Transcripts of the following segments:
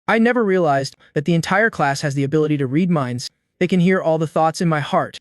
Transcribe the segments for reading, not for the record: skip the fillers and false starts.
I never realized that the entire class has the ability to read minds. They can hear all the thoughts in my heart.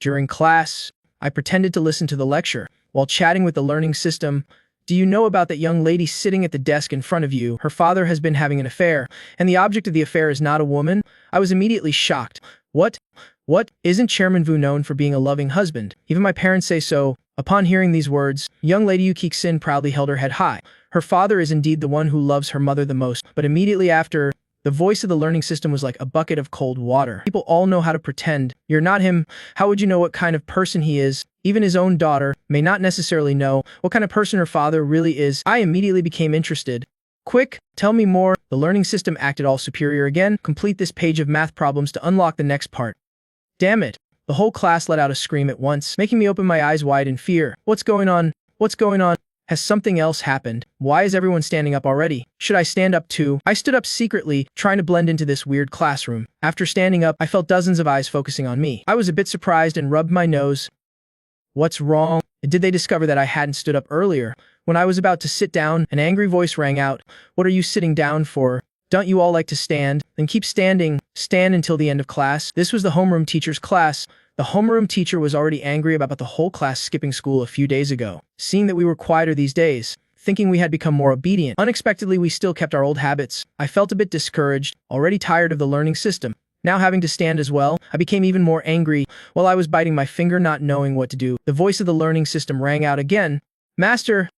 During class, I pretended to listen to the lecture while chatting with the learning system. Do you know about that young lady sitting at the desk in front of you? Her father has been having an affair, and the object of the affair is not a woman. I was immediately shocked. What? What? Isn't Chairman Vu known for being a loving husband? Even my parents say so. Upon hearing these words, young lady Yu Kixin proudly held her head high. Her father is indeed the one who loves her mother the most, but immediately after, the voice of the learning system was like a bucket of cold water. People all know how to pretend. You're not him. How would you know what kind of person he is? Even his own daughter may not necessarily know what kind of person her father really is. I immediately became interested. Quick, tell me more. The learning system acted all superior again. Complete this page of math problems to unlock the next part. Damn it. The whole class let out a scream at once, making me open my eyes wide in fear. What's going on? What's going on? Has something else happened? Why is everyone standing up already? Should I stand up too? I stood up secretly, trying to blend into this weird classroom. After standing up, I felt dozens of eyes focusing on me. I was a bit surprised and rubbed my nose. What's wrong? Did they discover that I hadn't stood up earlier? When I was about to sit down, an angry voice rang out. What are you sitting down for? Don't you all like to stand? Then keep standing. Stand until the end of class. This was the homeroom teacher's class. The homeroom teacher was already angry about the whole class skipping school a few days ago. Seeing that we were quieter these days, thinking we had become more obedient, unexpectedly we still kept our old habits. I felt a bit discouraged, already tired of the learning system. Now having to stand as well, I became even more angry. While I was biting my finger not knowing what to do, the voice of the learning system rang out again. Master,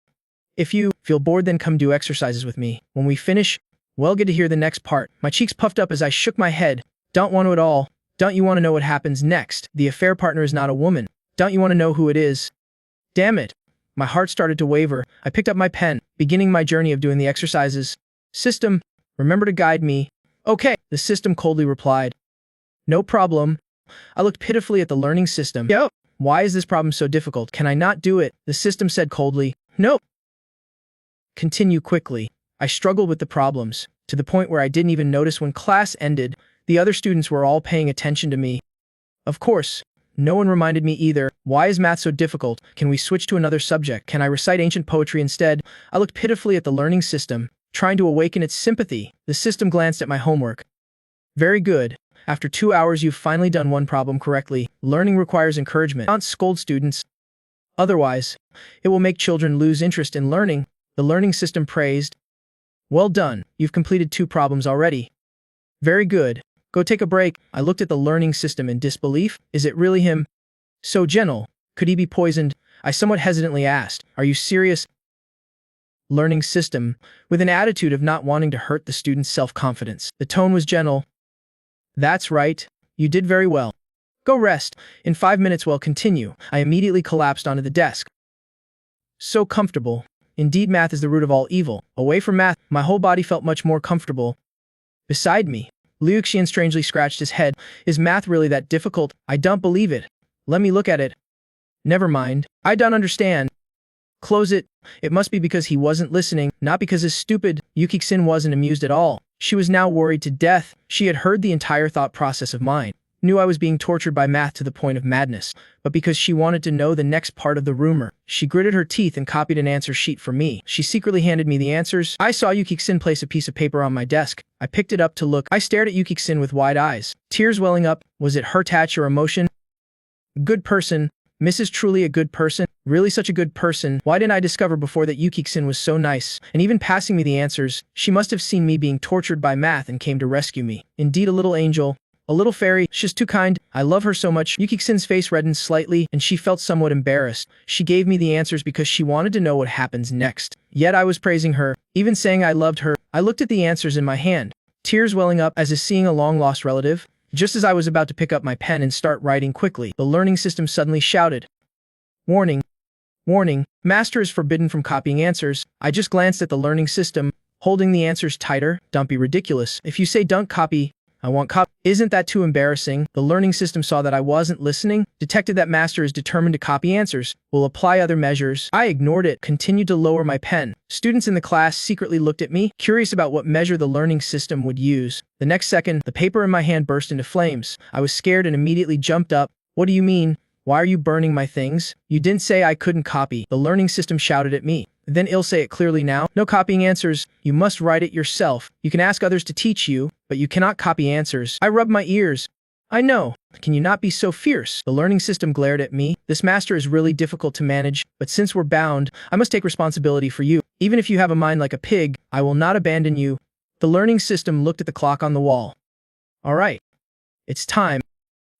if you feel bored then come do exercises with me. When we finish, well, get to hear the next part. My cheeks puffed up as I shook my head. Don't want to at all. Don't you want to know what happens next? The affair partner is not a woman. Don't you want to know who it is? Damn it. My heart started to waver. I picked up my pen, beginning my journey of doing the exercises. System, remember to guide me. Okay, the system coldly replied. No problem. I looked pitifully at the learning system. Yo, why is this problem so difficult? Can I not do it? The system said coldly. No. Continue quickly. I struggled with the problems, to the point where I didn't even notice when class ended. The other students were all paying attention to me. Of course, no one reminded me either. Why is math so difficult? Can we switch to another subject? Can I recite ancient poetry instead? I looked pitifully at the learning system, trying to awaken its sympathy. The system glanced at my homework. Very good. After 2 hours you've finally done one problem correctly. Learning requires encouragement. Don't scold students. Otherwise, it will make children lose interest in learning. The learning system praised. Well done. You've completed 2 problems already. Very good. Go take a break. I looked at the learning system in disbelief. Is it really him? So gentle. Could he be poisoned? I somewhat hesitantly asked. Are you serious? Learning system, with an attitude of not wanting to hurt the student's self-confidence. The tone was gentle. That's right. You did very well. Go rest. In 5 minutes we'll continue. I immediately collapsed onto the desk. So comfortable. Indeed, math is the root of all evil. Away from math, my whole body felt much more comfortable. Beside me, Liu Xian strangely scratched his head. Is math really that difficult? I don't believe it. Let me look at it. Never mind. I don't understand. Close it. It must be because he wasn't listening, not because his stupid. Yu Kixin wasn't amused at all. She was now worried to death. She had heard the entire thought process of mine, knew I was being tortured by math to the point of madness, but because she wanted to know the next part of the rumor, she gritted her teeth and copied an answer sheet for me. She secretly handed me the answers. I saw Yu Kixin place a piece of paper on my desk. I picked it up to look. I stared at Yu Kixin with wide eyes, tears welling up. Was it her touch or emotion? Good person. Mrs. Truly a good person? Really such a good person? Why didn't I discover before that Yu Kixin was so nice? And even passing me the answers, she must have seen me being tortured by math and came to rescue me. Indeed, a little angel. A little fairy. She's too kind. I love her so much. Yu Kixin's face reddened slightly, and she felt somewhat embarrassed. She gave me the answers because she wanted to know what happens next. Yet I was praising her, even saying I loved her. I looked at the answers in my hand, tears welling up as if seeing a long-lost relative. Just as I was about to pick up my pen and start writing quickly, the learning system suddenly shouted. Warning. Warning. Master is forbidden from copying answers. I just glanced at the learning system, holding the answers tighter. Don't be ridiculous. If you say don't copy, I won't copy. Isn't that too embarrassing? The learning system saw that I wasn't listening, detected that master is determined to copy answers, will apply other measures. I ignored it, continued to lower my pen. Students in the class secretly looked at me, curious about what measure the learning system would use. The next second, the paper in my hand burst into flames. I was scared and immediately jumped up. What do you mean? Why are you burning my things? You didn't say I couldn't copy. The learning system shouted at me. Then he'll say it clearly now. No copying answers. You must write it yourself. You can ask others to teach you, but you cannot copy answers. I rubbed my ears. I know. Can you not be so fierce? The learning system glared at me. This master is really difficult to manage, but since we're bound, I must take responsibility for you. Even if you have a mind like a pig, I will not abandon you. The learning system looked at the clock on the wall. All right. It's time.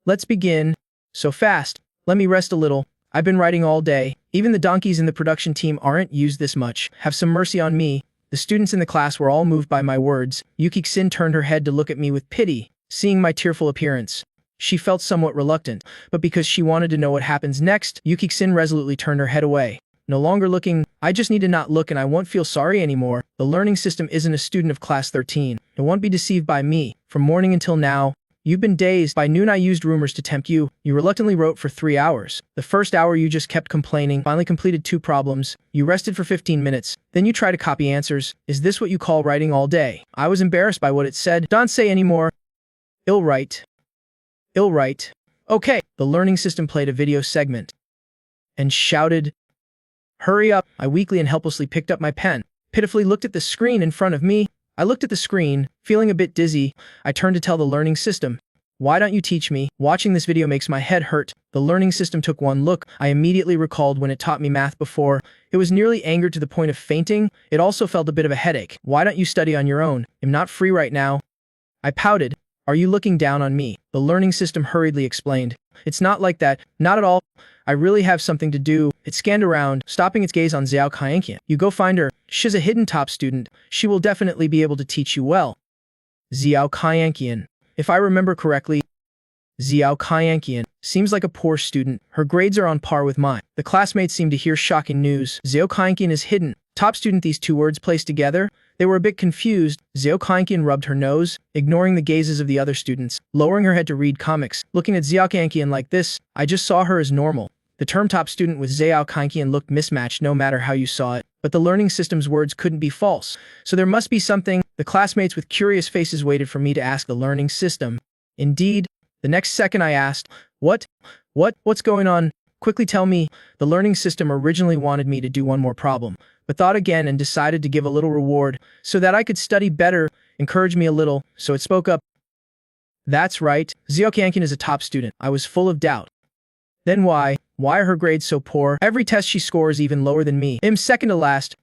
Let's begin. So fast. Let me rest a little. I've been writing all day. Even the donkeys in the production team aren't used this much. Have some mercy on me. The students in the class were all moved by my words. Yuki-Xin turned her head to look at me with pity, seeing my tearful appearance. She felt somewhat reluctant, but because she wanted to know what happens next, Yuki-Xin resolutely turned her head away. No longer looking, I just need to not look and I won't feel sorry anymore. The learning system isn't a student of class 13. It won't be deceived by me. From morning until now, you've been dazed. By noon I used rumors to tempt you. You reluctantly wrote for 3 hours. The first hour you just kept complaining, finally completed 2 problems. You rested for 15 minutes. Then you try to copy answers. Is this what you call writing all day? I was embarrassed by what it said. Don't say anymore. Ill write. Okay. The learning system played a video segment and shouted, "Hurry up." I weakly and helplessly picked up my pen, pitifully looked at the screen in front of me. I looked at the screen, feeling a bit dizzy. I turned to tell the learning system, "Why don't you teach me? Watching this video makes my head hurt." The learning system took one look. I immediately recalled when it taught me math before. It was nearly angered to the point of fainting. It also felt a bit of a headache. "Why don't you study on your own? I'm not free right now." I pouted. "Are you looking down on me?" The learning system hurriedly explained. "It's not like that. Not at all. I really have something to do." It scanned around, stopping its gaze on Xiao Kaianqian. "You go find her. She's a hidden top student. She will definitely be able to teach you well." Xiao Kaianqian. If I remember correctly, Xiao Kaianqian seems like a poor student. Her grades are on par with mine. The classmates seem to hear shocking news. Xiao Kaianqian is hidden. Top student. These two words placed together. They were a bit confused. Xiao Kaianqian rubbed her nose, ignoring the gazes of the other students, lowering her head to read comics. Looking at Xiao Kaianqian like this, I just saw her as normal. The term top student with Xiao Kaianqian looked mismatched no matter how you saw it, but the learning system's words couldn't be false. So there must be something. The classmates with curious faces waited for me to ask the learning system. Indeed, the next second I asked, What's going on? Quickly tell me." The learning system originally wanted me to do one more problem, but thought again and decided to give a little reward so that I could study better, encourage me a little, so it spoke up. "That's right. Xiao Kaianqian is a top student." I was full of doubt. "Then why are her grades so poor? Every test she scores even lower than me. I'm second to last."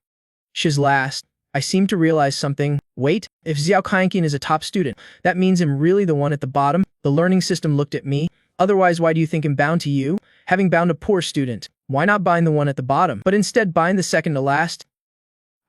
"She's last." I seemed to realize something. Wait, if Xiao Kaianqian is a top student, that means I'm really the one at the bottom? The learning system looked at me. "Otherwise, why do you think I'm bound to you? Having bound a poor student, why not bind the one at the bottom, but instead bind the second to last?"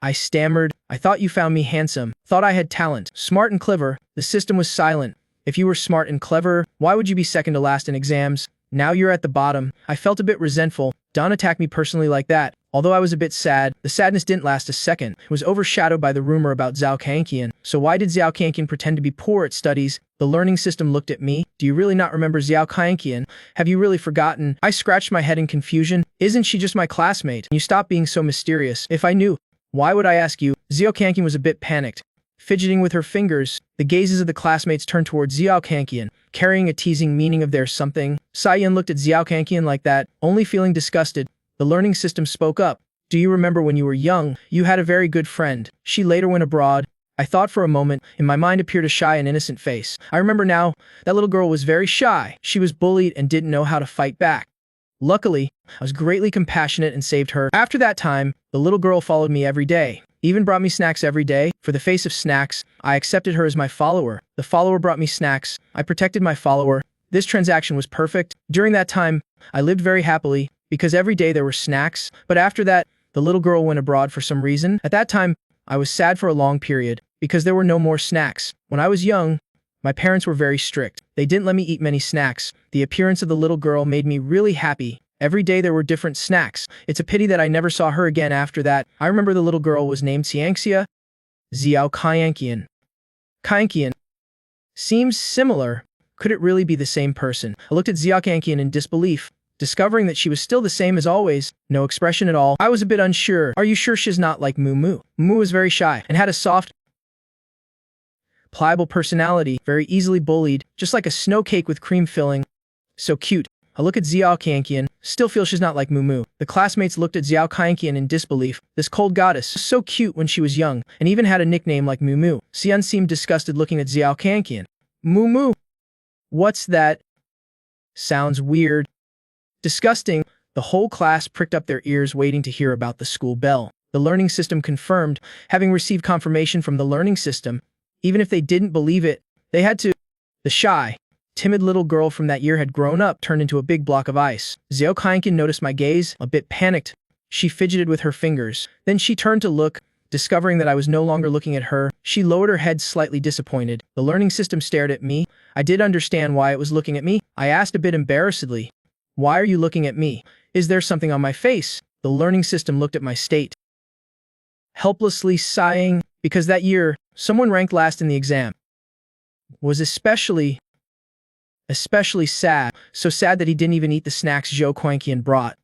I stammered. "I thought you found me handsome, thought I had talent, smart and clever." The system was silent. "If you were smart and clever, why would you be second to last in exams? Now you're at the bottom." I felt a bit resentful. Don attacked me personally like that. Although I was a bit sad, the sadness didn't last a second. It was overshadowed by the rumor about Xiao Kaianqian. So why did Xiao Kaianqian pretend to be poor at studies? The learning system looked at me. "Do you really not remember Xiao Kaianqian? Have you really forgotten?" I scratched my head in confusion. "Isn't she just my classmate? You stop being so mysterious. If I knew, why would I ask you?" Xiao Kaianqian was a bit panicked. Fidgeting with her fingers, the gazes of the classmates turned towards Xiao Kaianqian, carrying a teasing meaning of there's something. Saiyan looked at Xiao Kaianqian like that, only feeling disgusted. The learning system spoke up. "Do you remember when you were young, you had a very good friend? She later went abroad." I thought for a moment. In my mind appeared a shy and innocent face. I remember now, that little girl was very shy. She was bullied and didn't know how to fight back. Luckily, I was greatly compassionate and saved her. After that time, the little girl followed me every day, even brought me snacks every day. For the face of snacks, I accepted her as my follower. The follower brought me snacks. I protected my follower. This transaction was perfect. During that time, I lived very happily, because every day there were snacks. But after that, the little girl went abroad for some reason. At that time, I was sad for a long period, because there were no more snacks. When I was young, my parents were very strict. They didn't let me eat many snacks. The appearance of the little girl made me really happy. Every day there were different snacks. It's a pity that I never saw her again after that. I remember the little girl was named Xiangxia. Xiao Kaianqian. Kaianqian. Seems similar. Could it really be the same person? I looked at Xiao Kaianqian in disbelief, discovering that she was still the same as always. No expression at all. I was a bit unsure. "Are you sure she's not like Moo Moo?" Moo was very shy and had a soft, pliable personality, very easily bullied, just like a snow cake with cream filling. So cute. I look at Xiao Qianqian, still feel she's not like Mumu. The classmates looked at Xiao Qianqian in disbelief. This cold goddess was so cute when she was young, and even had a nickname like Mumu. Xian seemed disgusted looking at Xiao Qianqian. Mumu? What's that? Sounds weird. Disgusting. The whole class pricked up their ears waiting to hear about the school bell. The learning system confirmed, having received confirmation from the learning system. Even if they didn't believe it, they had to. The shy, timid little girl from that year had grown up, turned into a big block of ice. Xiao Qianqian noticed my gaze, a bit panicked. She fidgeted with her fingers. Then she turned to look. Discovering that I was no longer looking at her, she lowered her head, slightly disappointed. The learning system stared at me. I did understand why it was looking at me. I asked a bit embarrassedly, "Why are you looking at me? Is there something on my face?" The learning system looked at my state, helplessly sighing, because that year, someone ranked last in the exam. Was especially sad, so sad that he didn't even eat the snacks Xiao Qianqian brought.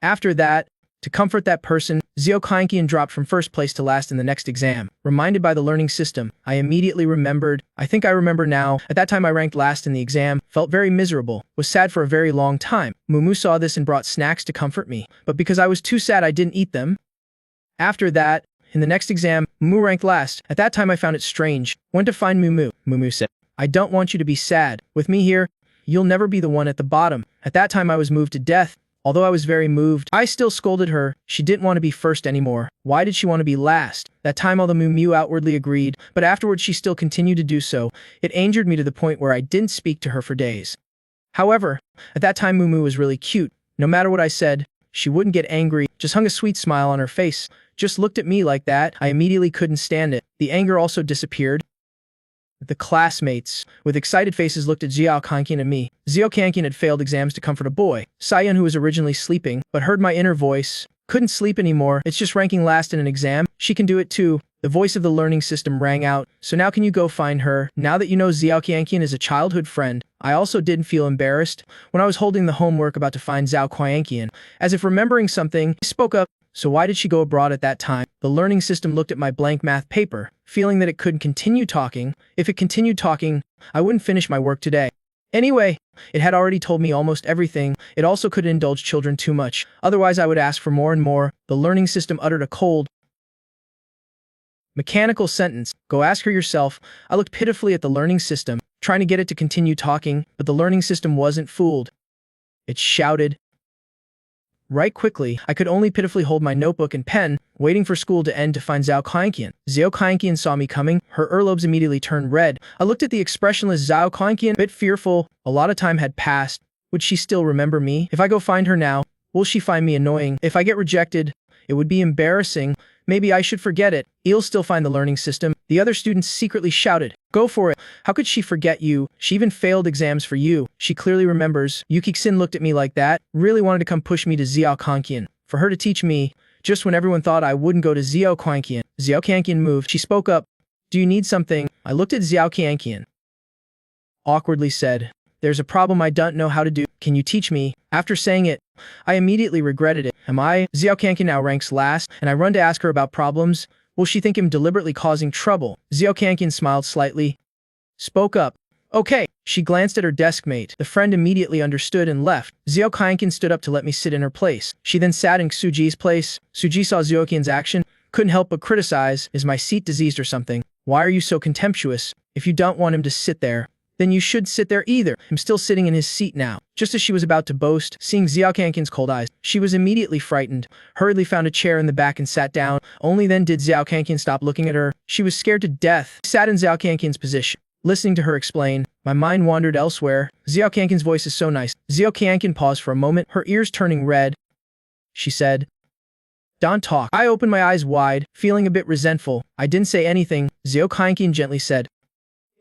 After that, to comfort that person, Xiao Qianqian dropped from first place to last in the next exam. Reminded by the learning system, I immediately remembered. I think I remember now. At that time I ranked last in the exam, felt very miserable, was sad for a very long time. Mumu saw this and brought snacks to comfort me, but because I was too sad I didn't eat them. After that, in the next exam, Mumu ranked last. At that time I found it strange. Went to find Mumu. Mumu said, "I don't want you to be sad. With me here, you'll never be the one at the bottom." At that time I was moved to death. Although I was very moved, I still scolded her. She didn't want to be first anymore. Why did she want to be last? That time although Mumu outwardly agreed, but afterwards she still continued to do so. It angered me to the point where I didn't speak to her for days. However, at that time Mumu was really cute. No matter what I said, she wouldn't get angry, just hung a sweet smile on her face. Just looked at me like that. I immediately couldn't stand it. The anger also disappeared. The classmates, with excited faces, looked at Xiao Qianqian and me. Xiao Qianqian had failed exams to comfort a boy. Sayan, who was originally sleeping, but heard my inner voice, couldn't sleep anymore. It's just ranking last in an exam. She can do it too. The voice of the learning system rang out. So now can you go find her? Now that you know Xiao Qianqian is a childhood friend. I also didn't feel embarrassed when I was holding the homework about to find Xiao Qianqian. As if remembering something, he spoke up. So why did she go abroad at that time? The learning system looked at my blank math paper, feeling that it couldn't continue talking. If it continued talking, I wouldn't finish my work today. Anyway, it had already told me almost everything. It also couldn't indulge children too much. Otherwise I would ask for more and more. The learning system uttered a cold, mechanical sentence. Go ask her yourself. I looked pitifully at the learning system, trying to get it to continue talking, but the learning system wasn't fooled. It shouted. Right quickly, I could only pitifully hold my notebook and pen, waiting for school to end to find Xiao Qianqian. Xiao Qianqian saw me coming. Her earlobes immediately turned red. I looked at the expressionless Xiao Qianqian, a bit fearful. A lot of time had passed. Would she still remember me? If I go find her now, will she find me annoying? If I get rejected, it would be embarrassing. Maybe I should forget it. You'll still find the learning system. The other students secretly shouted, "Go for it. How could she forget you? She even failed exams for you. She clearly remembers." Yuki Xin looked at me like that, really wanted to come push me to Xiao Qianqian, for her to teach me, just when everyone thought I wouldn't go to Xiao Qianqian. Xiao Qianqian moved. She spoke up. "Do you need something?" I looked at Xiao Qianqian. Awkwardly said, "There's a problem I don't know how to do. Can you teach me?" After saying it, I immediately regretted it. Am I? Xiao Qianqian now ranks last, and I run to ask her about problems. Will she think I'm deliberately causing trouble? Xiao Qianqian smiled slightly. Spoke up. "Okay." She glanced at her desk mate. The friend immediately understood and left. Xiao Qianqian stood up to let me sit in her place. She then sat in Suji's place. Suji saw Xiao Qianqian's action, couldn't help but criticize. "Is my seat diseased or something? Why are you so contemptuous? If you don't want him to sit there, then you should sit there either." I'm still sitting in his seat now. Just as she was about to boast, seeing Xiao Qianqian's cold eyes, she was immediately frightened, hurriedly found a chair in the back and sat down. Only then did Xiao Qianqian stop looking at her. She was scared to death. I sat in Xiao Qianqian's position, listening to her explain. My mind wandered elsewhere. Xiao Qianqian's voice is so nice. Xiao Qianqian paused for a moment, her ears turning red. She said, "Don't talk." I opened my eyes wide, feeling a bit resentful. I didn't say anything. Xiao Qianqian gently said,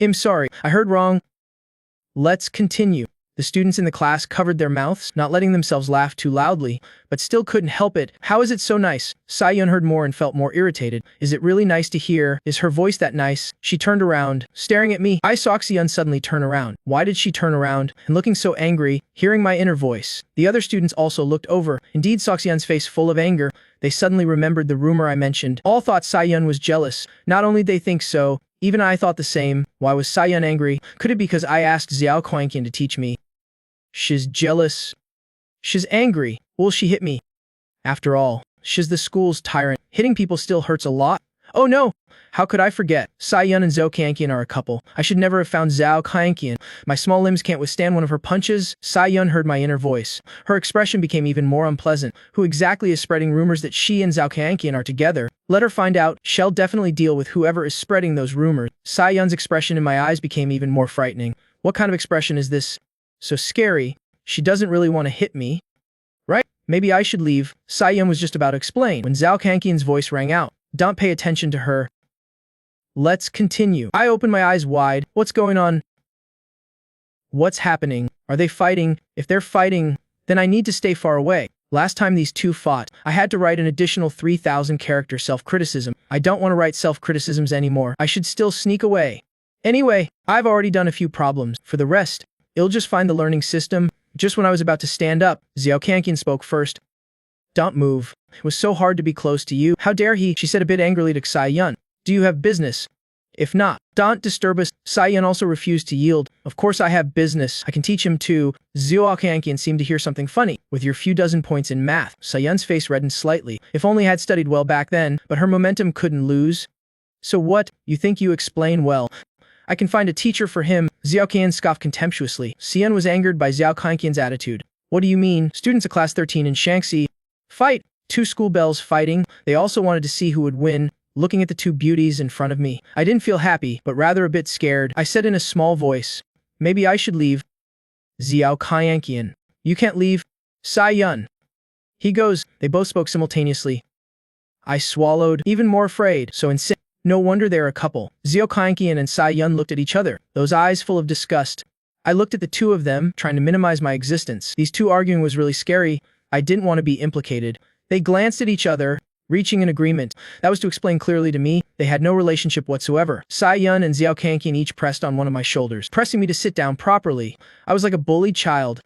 "I'm sorry, I heard wrong. Let's continue." The students in the class covered their mouths, not letting themselves laugh too loudly, but still couldn't help it. "How is it so nice?" Saiyun heard more and felt more irritated. "Is it really nice to hear? Is her voice that nice?" She turned around, staring at me. I saw Xian suddenly turn around. Why did she turn around? And looking so angry, hearing my inner voice. The other students also looked over. Indeed, saw Xian's face full of anger. They suddenly remembered the rumor I mentioned. All thought Saiyun was jealous. Not only did they think so, even I thought the same. Why was Saiyun angry? Could it be because I asked Xiao Qianqian to teach me? She's jealous. She's angry. Will she hit me? After all, she's the school's tyrant. Hitting people still hurts a lot. Oh no! How could I forget? Sai-yun and Zhao Kankian are a couple. I should never have found Zhao Kankian. My small limbs can't withstand one of her punches. Sai-yun heard my inner voice. Her expression became even more unpleasant. Who exactly is spreading rumors that she and Zhao Kankian are together? Let her find out. She'll definitely deal with whoever is spreading those rumors. Sai-yun's expression in my eyes became even more frightening. What kind of expression is this? So scary. She doesn't really want to hit me. Right? Maybe I should leave. Sai-yun was just about to explain when Zhao Kankian's voice rang out. Don't pay attention to her. Let's continue. I opened my eyes wide. What's going on? What's happening? Are they fighting? If they're fighting, then I need to stay far away. Last time these two fought, I had to write an additional 3,000 character self-criticism. I don't want to write self-criticisms anymore. I should still sneak away. Anyway, I've already done a few problems. For the rest, it'll just find the learning system. Just when I was about to stand up, Zhao Kankian spoke first. Don't move. It was so hard to be close to you. How dare he? She said a bit angrily to Sai-yun. Do you have business? If not, don't disturb us. Sai-yun also refused to yield. Of course I have business. I can teach him too. Zhao Kankian seemed to hear something funny. With your few dozen points in math, Sai-yun's face reddened slightly. If only I had studied well back then, but her momentum couldn't lose. So what? You think you explain well? I can find a teacher for him. Zhao Kankian scoffed contemptuously. Sai-yun was angered by Zhao Kankian's attitude. What do you mean? Students of class 13 in Shaanxi. Fight! Two school bells fighting. They also wanted to see who would win. Looking at the two beauties in front of me, I didn't feel happy, but rather a bit scared. I said in a small voice, maybe I should leave. Zhao Kankian. You can't leave. Sai-yun. He goes. They both spoke simultaneously. I swallowed, even more afraid, so insane. No wonder they're a couple. Zhao Kankian and Sai-yun looked at each other, those eyes full of disgust. I looked at the two of them, trying to minimize my existence. These two arguing was really scary. I didn't want to be implicated. They glanced at each other, reaching an agreement. That was to explain clearly to me. They had no relationship whatsoever. Sai-yun and Zhao Kankian each pressed on one of my shoulders, pressing me to sit down properly. I was like a bullied child.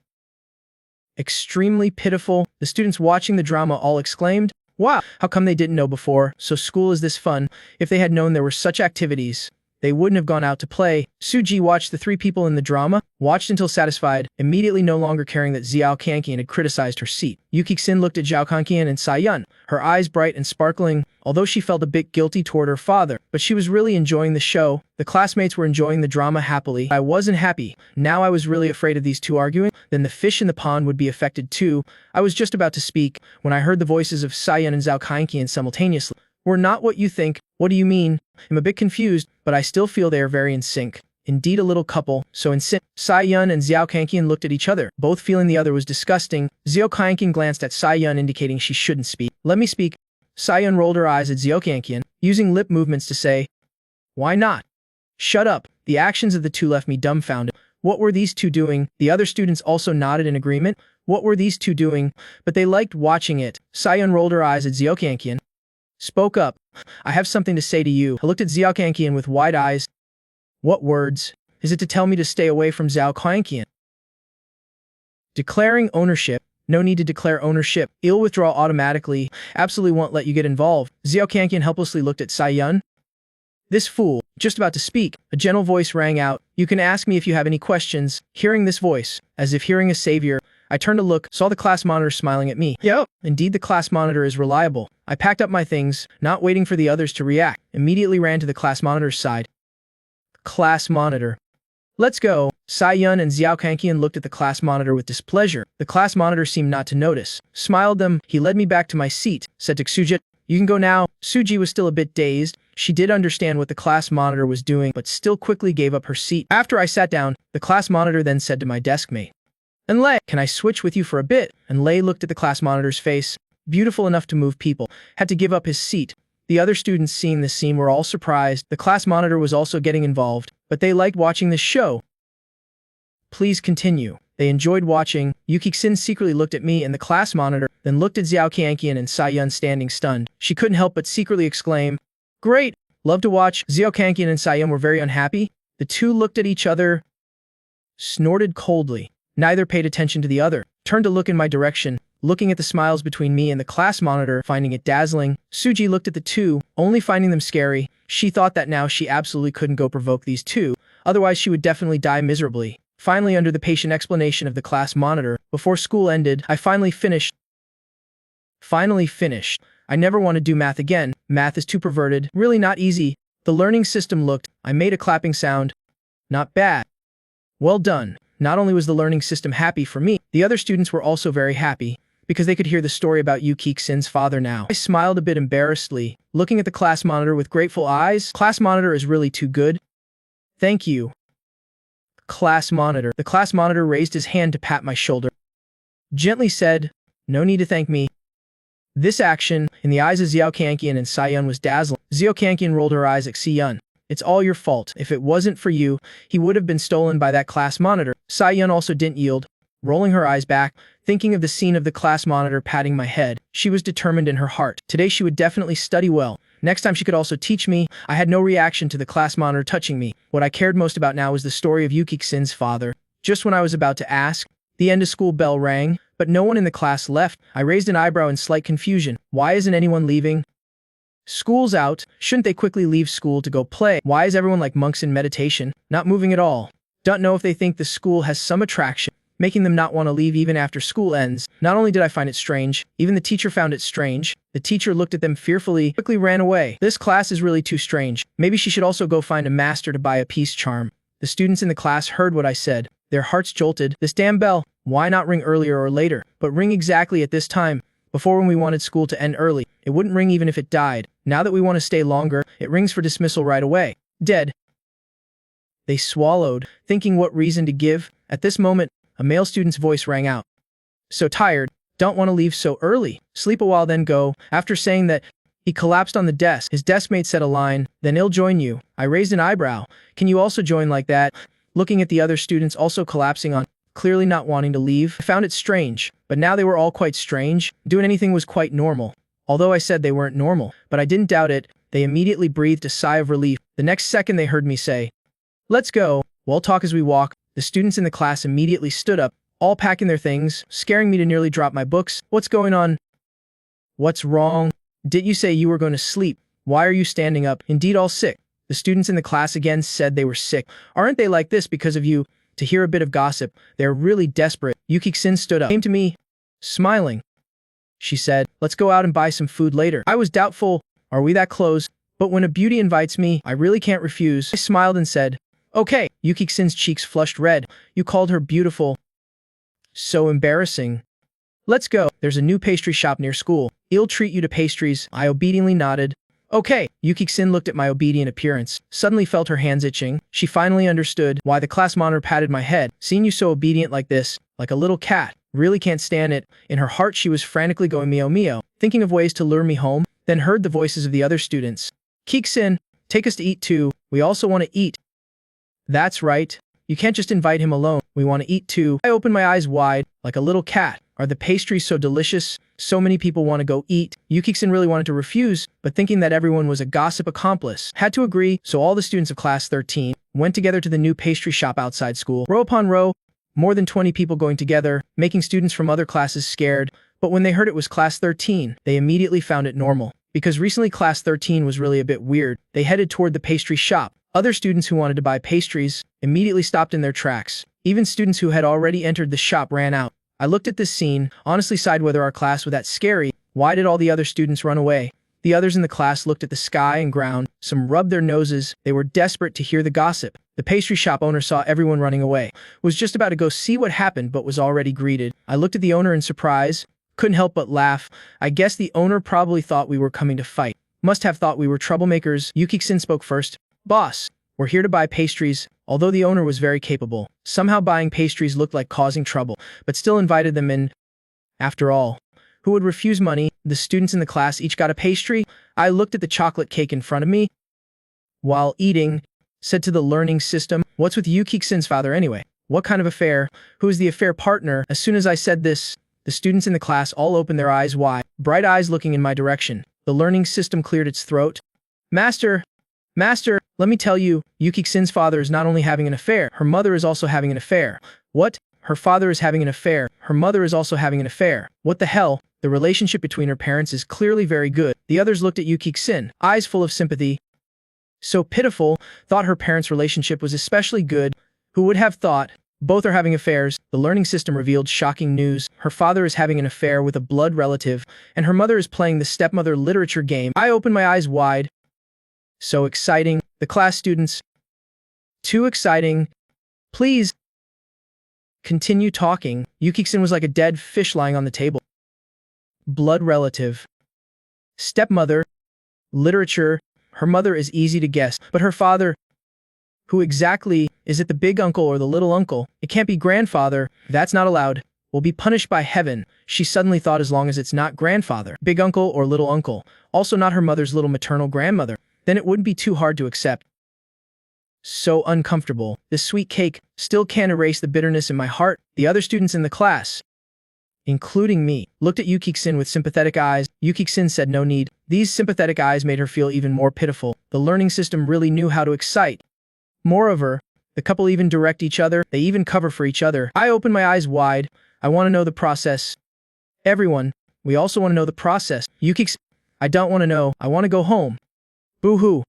Extremely pitiful. The students watching the drama all exclaimed, "Wow, how come they didn't know before? So school is this fun." If they had known there were such activities, they wouldn't have gone out to play. Suji watched the three people in the drama, watched until satisfied, immediately no longer caring that Zhao Kankian had criticized her seat. Yuki Xin looked at Zhao Kankian and Sai-yun, her eyes bright and sparkling, although she felt a bit guilty toward her father. But she was really enjoying the show. The classmates were enjoying the drama happily. I wasn't happy. Now I was really afraid of these two arguing. Then the fish in the pond would be affected too. I was just about to speak when I heard the voices of Sai-yun and Zhao Kankian simultaneously. We're not what you think. What do you mean? I'm a bit confused, but I still feel they are very in sync. Indeed a little couple, so in sync. Sai-yun and Zhao Kankian looked at each other, both feeling the other was disgusting. Zhao Kankian glanced at Sai-yun indicating she shouldn't speak. Let me speak. Sai-yun rolled her eyes at Zhao Kankian, using lip movements to say, why not? Shut up. The actions of the two left me dumbfounded. What were these two doing? The other students also nodded in agreement. What were these two doing? But they liked watching it. Sai-yun rolled her eyes at Zhao Kankian. Spoke up. I have something to say to you. I looked at Zhao Kankian with wide eyes. What words? Is it to tell me to stay away from Zhao Kankian? Declaring ownership. No need to declare ownership. It'll withdraw automatically. Absolutely won't let you get involved. Zhao Kankian helplessly looked at Sai-yun. This fool. Just about to speak. A gentle voice rang out. You can ask me if you have any questions. Hearing this voice, as if hearing a savior, I turned to look, saw the class monitor smiling at me. Yo! Indeed the class monitor is reliable. I packed up my things, not waiting for the others to react, immediately ran to the class monitor's side. Class monitor. Let's go. Sai-yun and Zhao Kankian looked at the class monitor with displeasure. The class monitor seemed not to notice. Smiled them. He led me back to my seat, said to Suji, you can go now. Suji was still a bit dazed. She did understand what the class monitor was doing, but still quickly gave up her seat. After I sat down, the class monitor then said to my desk mate, and Lei, can I switch with you for a bit? And Lei looked at the class monitor's face, beautiful enough to move people, had to give up his seat. The other students seeing this scene were all surprised. The class monitor was also getting involved, but they liked watching this show. Please continue. They enjoyed watching. Yuki Xin secretly looked at me and the class monitor, then looked at Zhao Kankian and Sai-yun standing stunned. She couldn't help but secretly exclaim, great! Love to watch. Zhao Kankian and Sai-yun were very unhappy. The two looked at each other, snorted coldly. Neither paid attention to the other, turned to look in my direction, looking at the smiles between me and the class monitor, finding it dazzling. Suji looked at the two, only finding them scary. She thought that now she absolutely couldn't go provoke these two, otherwise she would definitely die miserably. Finally, under the patient explanation of the class monitor, before school ended, I finally finished. I never want to do math again. Math is too perverted, really not easy. The learning system looked. I made a clapping sound. Not bad. Well done. Not only was the learning system happy for me, the other students were also very happy, because they could hear the story about Yu Kixin's father now. I smiled a bit embarrassedly, looking at the class monitor with grateful eyes. Class monitor is really too good. Thank you. Class monitor. The class monitor raised his hand to pat my shoulder. Gently said, no need to thank me. This action, in the eyes of Xiao Kankian and Sai Yun, was dazzling. Xiao Kankian rolled her eyes at Sai Yun. It's all your fault. If it wasn't for you, he would have been stolen by that class monitor. Sai Yun also didn't yield, rolling her eyes back, thinking of the scene of the class monitor patting my head. She was determined in her heart. Today she would definitely study well. Next time she could also teach me. I had no reaction to the class monitor touching me. What I cared most about now was the story of Yu Kixin's father. Just when I was about to ask, the end of school bell rang, but no one in the class left. I raised an eyebrow in slight confusion. Why isn't anyone leaving? School's out. Shouldn't they quickly leave school to go play? Why is everyone like monks in meditation, not moving at all? Don't know if they think the school has some attraction, making them not want to leave even after school ends. Not only did I find it strange, even the teacher found it strange. The teacher looked at them fearfully, quickly ran away. This class is really too strange. Maybe she should also go find a master to buy a peace charm. The students in the class heard what I said. Their hearts jolted. This damn bell. Why not ring earlier or later, but ring exactly at this time? Before, when we wanted school to end early, it wouldn't ring even if it died. Now that we want to stay longer, it rings for dismissal right away. Dead. They swallowed, thinking what reason to give. At this moment, a male student's voice rang out. So tired. Don't want to leave so early. Sleep a while then go. After saying that, he collapsed on the desk. His deskmate said a line, then he'll join you. I raised an eyebrow. Can you also join like that? Looking at the other students also collapsing on, clearly not wanting to leave. I found it strange, but now they were all quite strange. Doing anything was quite normal. Although I said they weren't normal, but I didn't doubt it. They immediately breathed a sigh of relief. The next second they heard me say, let's go. We'll talk as we walk. The students in the class immediately stood up, all packing their things, scaring me to nearly drop my books. What's going on? What's wrong? Did you say you were going to sleep? Why are you standing up? Indeed all sick. The students in the class again said they were sick. Aren't they like this because of you? To hear a bit of gossip, they're really desperate. Yu Kixin stood up, came to me, smiling. She said, let's go out and buy some food later. I was doubtful, are we that close? But when a beauty invites me, I really can't refuse. I smiled and said, okay. Yu Kixin's cheeks flushed red. You called her beautiful. So embarrassing. Let's go. There's a new pastry shop near school. He'll treat you to pastries. I obediently nodded. Okay. Yu Kixin looked at my obedient appearance, suddenly felt her hands itching. She finally understood why the class monitor patted my head. Seeing you so obedient like this, like a little cat, really can't stand it. In her heart she was frantically going meow meow, thinking of ways to lure me home, then heard the voices of the other students. Kixin, take us to eat too. We also want to eat. That's right. You can't just invite him alone. We want to eat too. I opened my eyes wide, like a little cat. Are the pastries so delicious? So many people want to go eat. Yu Kixin really wanted to refuse, but thinking that everyone was a gossip accomplice, had to agree, so all the students of class 13 went together to the new pastry shop outside school. Row upon row, more than 20 people going together, making students from other classes scared, but when they heard it was class 13, they immediately found it normal. Because recently class 13 was really a bit weird, they headed toward the pastry shop. Other students who wanted to buy pastries immediately stopped in their tracks. Even students who had already entered the shop ran out. I looked at this scene, honestly sighed whether our class was that scary. Why did all the other students run away? The others in the class looked at the sky and ground. Some rubbed their noses. They were desperate to hear the gossip. The pastry shop owner saw everyone running away, was just about to go see what happened but was already greeted. I looked at the owner in surprise. Couldn't help but laugh. I guess the owner probably thought we were coming to fight. Must have thought we were troublemakers. Yu Kixin spoke first. Boss, we're here to buy pastries. Although the owner was very capable, somehow buying pastries looked like causing trouble, but still invited them in. After all, who would refuse money? The students in the class each got a pastry. I looked at the chocolate cake in front of me. While eating, said to the learning system, what's with Yu Kixin's father anyway? What kind of affair? Who is the affair partner? As soon as I said this, the students in the class all opened their eyes wide, bright eyes looking in my direction. The learning system cleared its throat. Master, let me tell you, Yu Kixin's father is not only having an affair, her mother is also having an affair. What? Her father is having an affair, her mother is also having an affair. What the hell? The relationship between her parents is clearly very good. The others looked at Yu Kixin, eyes full of sympathy. So pitiful, thought her parents' relationship was especially good. Who would have thought? Both are having affairs. The learning system revealed shocking news. Her father is having an affair with a blood relative, and her mother is playing the stepmother literature game. I opened my eyes wide. So exciting. The class students. Too exciting. Please. Continue talking. Yuki-san was like a dead fish lying on the table. Blood relative. Stepmother. Literature. Her mother is easy to guess, but her father... Who exactly? Is it the big uncle or the little uncle? It can't be grandfather. That's not allowed. Will be punished by heaven. She suddenly thought, as long as it's not grandfather, big uncle or little uncle, also not her mother's little maternal grandmother, then it wouldn't be too hard to accept. So uncomfortable. This sweet cake still can't erase the bitterness in my heart. The other students in the class, including me, looked at Yuki-san with sympathetic eyes. Yuki-san said no need. These sympathetic eyes made her feel even more pitiful. The learning system really knew how to excite. Moreover, the couple even direct each other. They even cover for each other. I opened my eyes wide. I want to know the process. Everyone, we also want to know the process. Yuki-san, I don't want to know. I want to go home. Boo-hoo.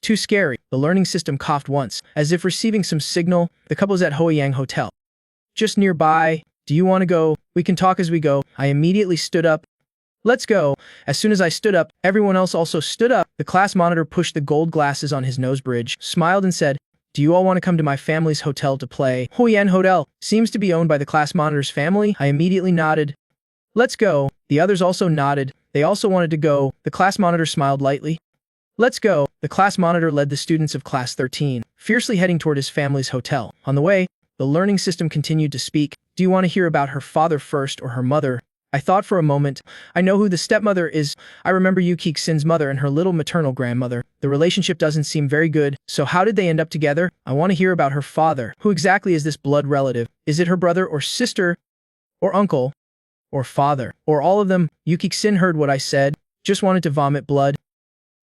Too scary. The learning system coughed once, as if receiving some signal. The couple's at Hoeyang Hotel. Just nearby. Do you want to go? We can talk as we go. I immediately stood up. Let's go. As soon as I stood up, everyone else also stood up. The class monitor pushed the gold glasses on his nose bridge, smiled and said, do you all want to come to my family's hotel to play? Hoeyang Hotel seems to be owned by the class monitor's family. I immediately nodded. Let's go. The others also nodded. They also wanted to go. The class monitor smiled lightly. Let's go. The class monitor led the students of class 13, fiercely heading toward his family's hotel. On the way, the learning system continued to speak. Do you want to hear about her father first or her mother? I thought for a moment. I know who the stepmother is. I remember Yuki-san's mother and her little maternal grandmother. The relationship doesn't seem very good, so how did they end up together? I want to hear about her father. Who exactly is this blood relative? Is it her brother or sister? Or uncle? Or father? Or all of them? Yuki-san heard what I said. Just wanted to vomit blood.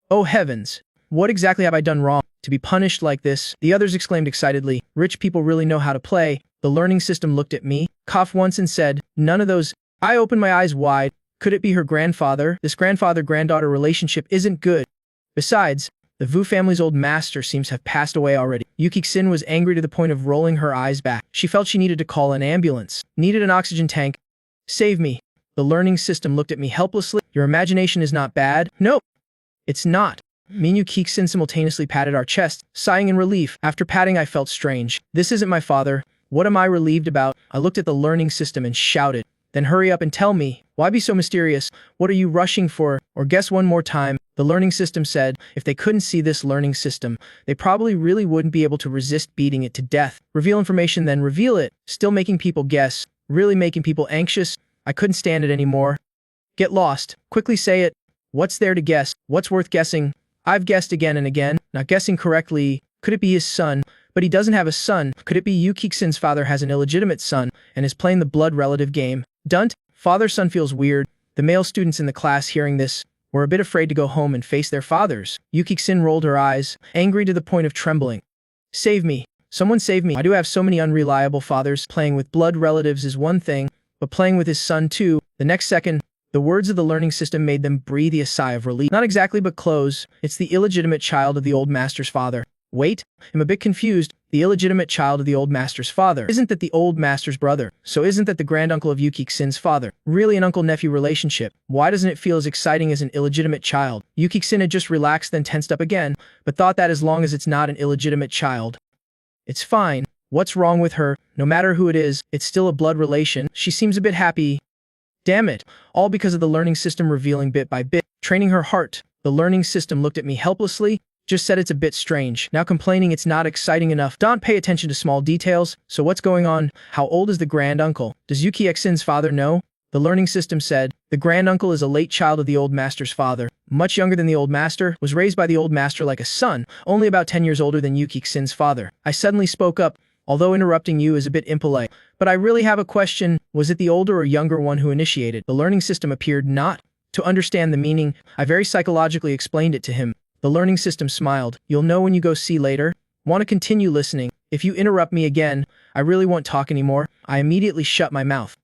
Oh heavens! What exactly have I done wrong to be punished like this? The others exclaimed excitedly. Rich people really know how to play. The learning system looked at me, coughed once and said, none of those. I opened my eyes wide. Could it be her grandfather? This grandfather-granddaughter relationship isn't good. Besides, the Vu family's old master seems to have passed away already. Yuki-san was angry to the point of rolling her eyes back. She felt she needed to call an ambulance. Needed an oxygen tank. Save me. The learning system looked at me helplessly. Your imagination is not bad. Nope. It's not. Me and Yuki-san simultaneously patted our chests, sighing in relief. After patting, I felt strange. This isn't my father. What am I relieved about? I looked at the learning system and shouted. Then hurry up and tell me. Why be so mysterious? What are you rushing for? Or guess one more time. The learning system said, if they couldn't see this learning system, they probably really wouldn't be able to resist beating it to death. Reveal information, then reveal it. Still making people guess. Really making people anxious. I couldn't stand it anymore. Get lost. Quickly say it. What's there to guess? What's worth guessing? I've guessed again and again, not guessing correctly. Could it be his son? But he doesn't have a son. Could it be Yuki-san's father has an illegitimate son and is playing the blood relative game? Dunt, father-son feels weird. The male students in the class hearing this were a bit afraid to go home and face their fathers. Yuki-san rolled her eyes, angry to the point of trembling. Save me. Someone save me. I do have so many unreliable fathers. Playing with blood relatives is one thing, but playing with his son too. The next second, the words of the learning system made them breathe a sigh of relief. Not exactly, but close. It's the illegitimate child of the old master's father. Wait, I'm a bit confused. The illegitimate child of the old master's father. Isn't that the old master's brother? So isn't that the granduncle of Yuki-san's father? Really an uncle-nephew relationship? Why doesn't it feel as exciting as an illegitimate child? Yuki-san had just relaxed, then tensed up again, but thought that as long as it's not an illegitimate child, it's fine. What's wrong with her? No matter who it is, it's still a blood relation. She seems a bit happy. Damn it. All because of the learning system revealing bit by bit, training her heart. The learning system looked at me helplessly, just said it's a bit strange. Now complaining it's not exciting enough. Don't pay attention to small details. So what's going on? How old is the granduncle? Does Yuki-san's father know? The learning system said, the granduncle is a late child of the old master's father. Much younger than the old master, was raised by the old master like a son, only about 10 years older than Yuki-san's father. I suddenly spoke up, although interrupting you is a bit impolite. But I really have a question. Was it the older or younger one who initiated? The learning system appeared not to understand the meaning. I very psychologically explained it to him. The learning system smiled. You'll know when you go see later. Want to continue listening. If you interrupt me again, I really won't talk anymore. I immediately shut my mouth.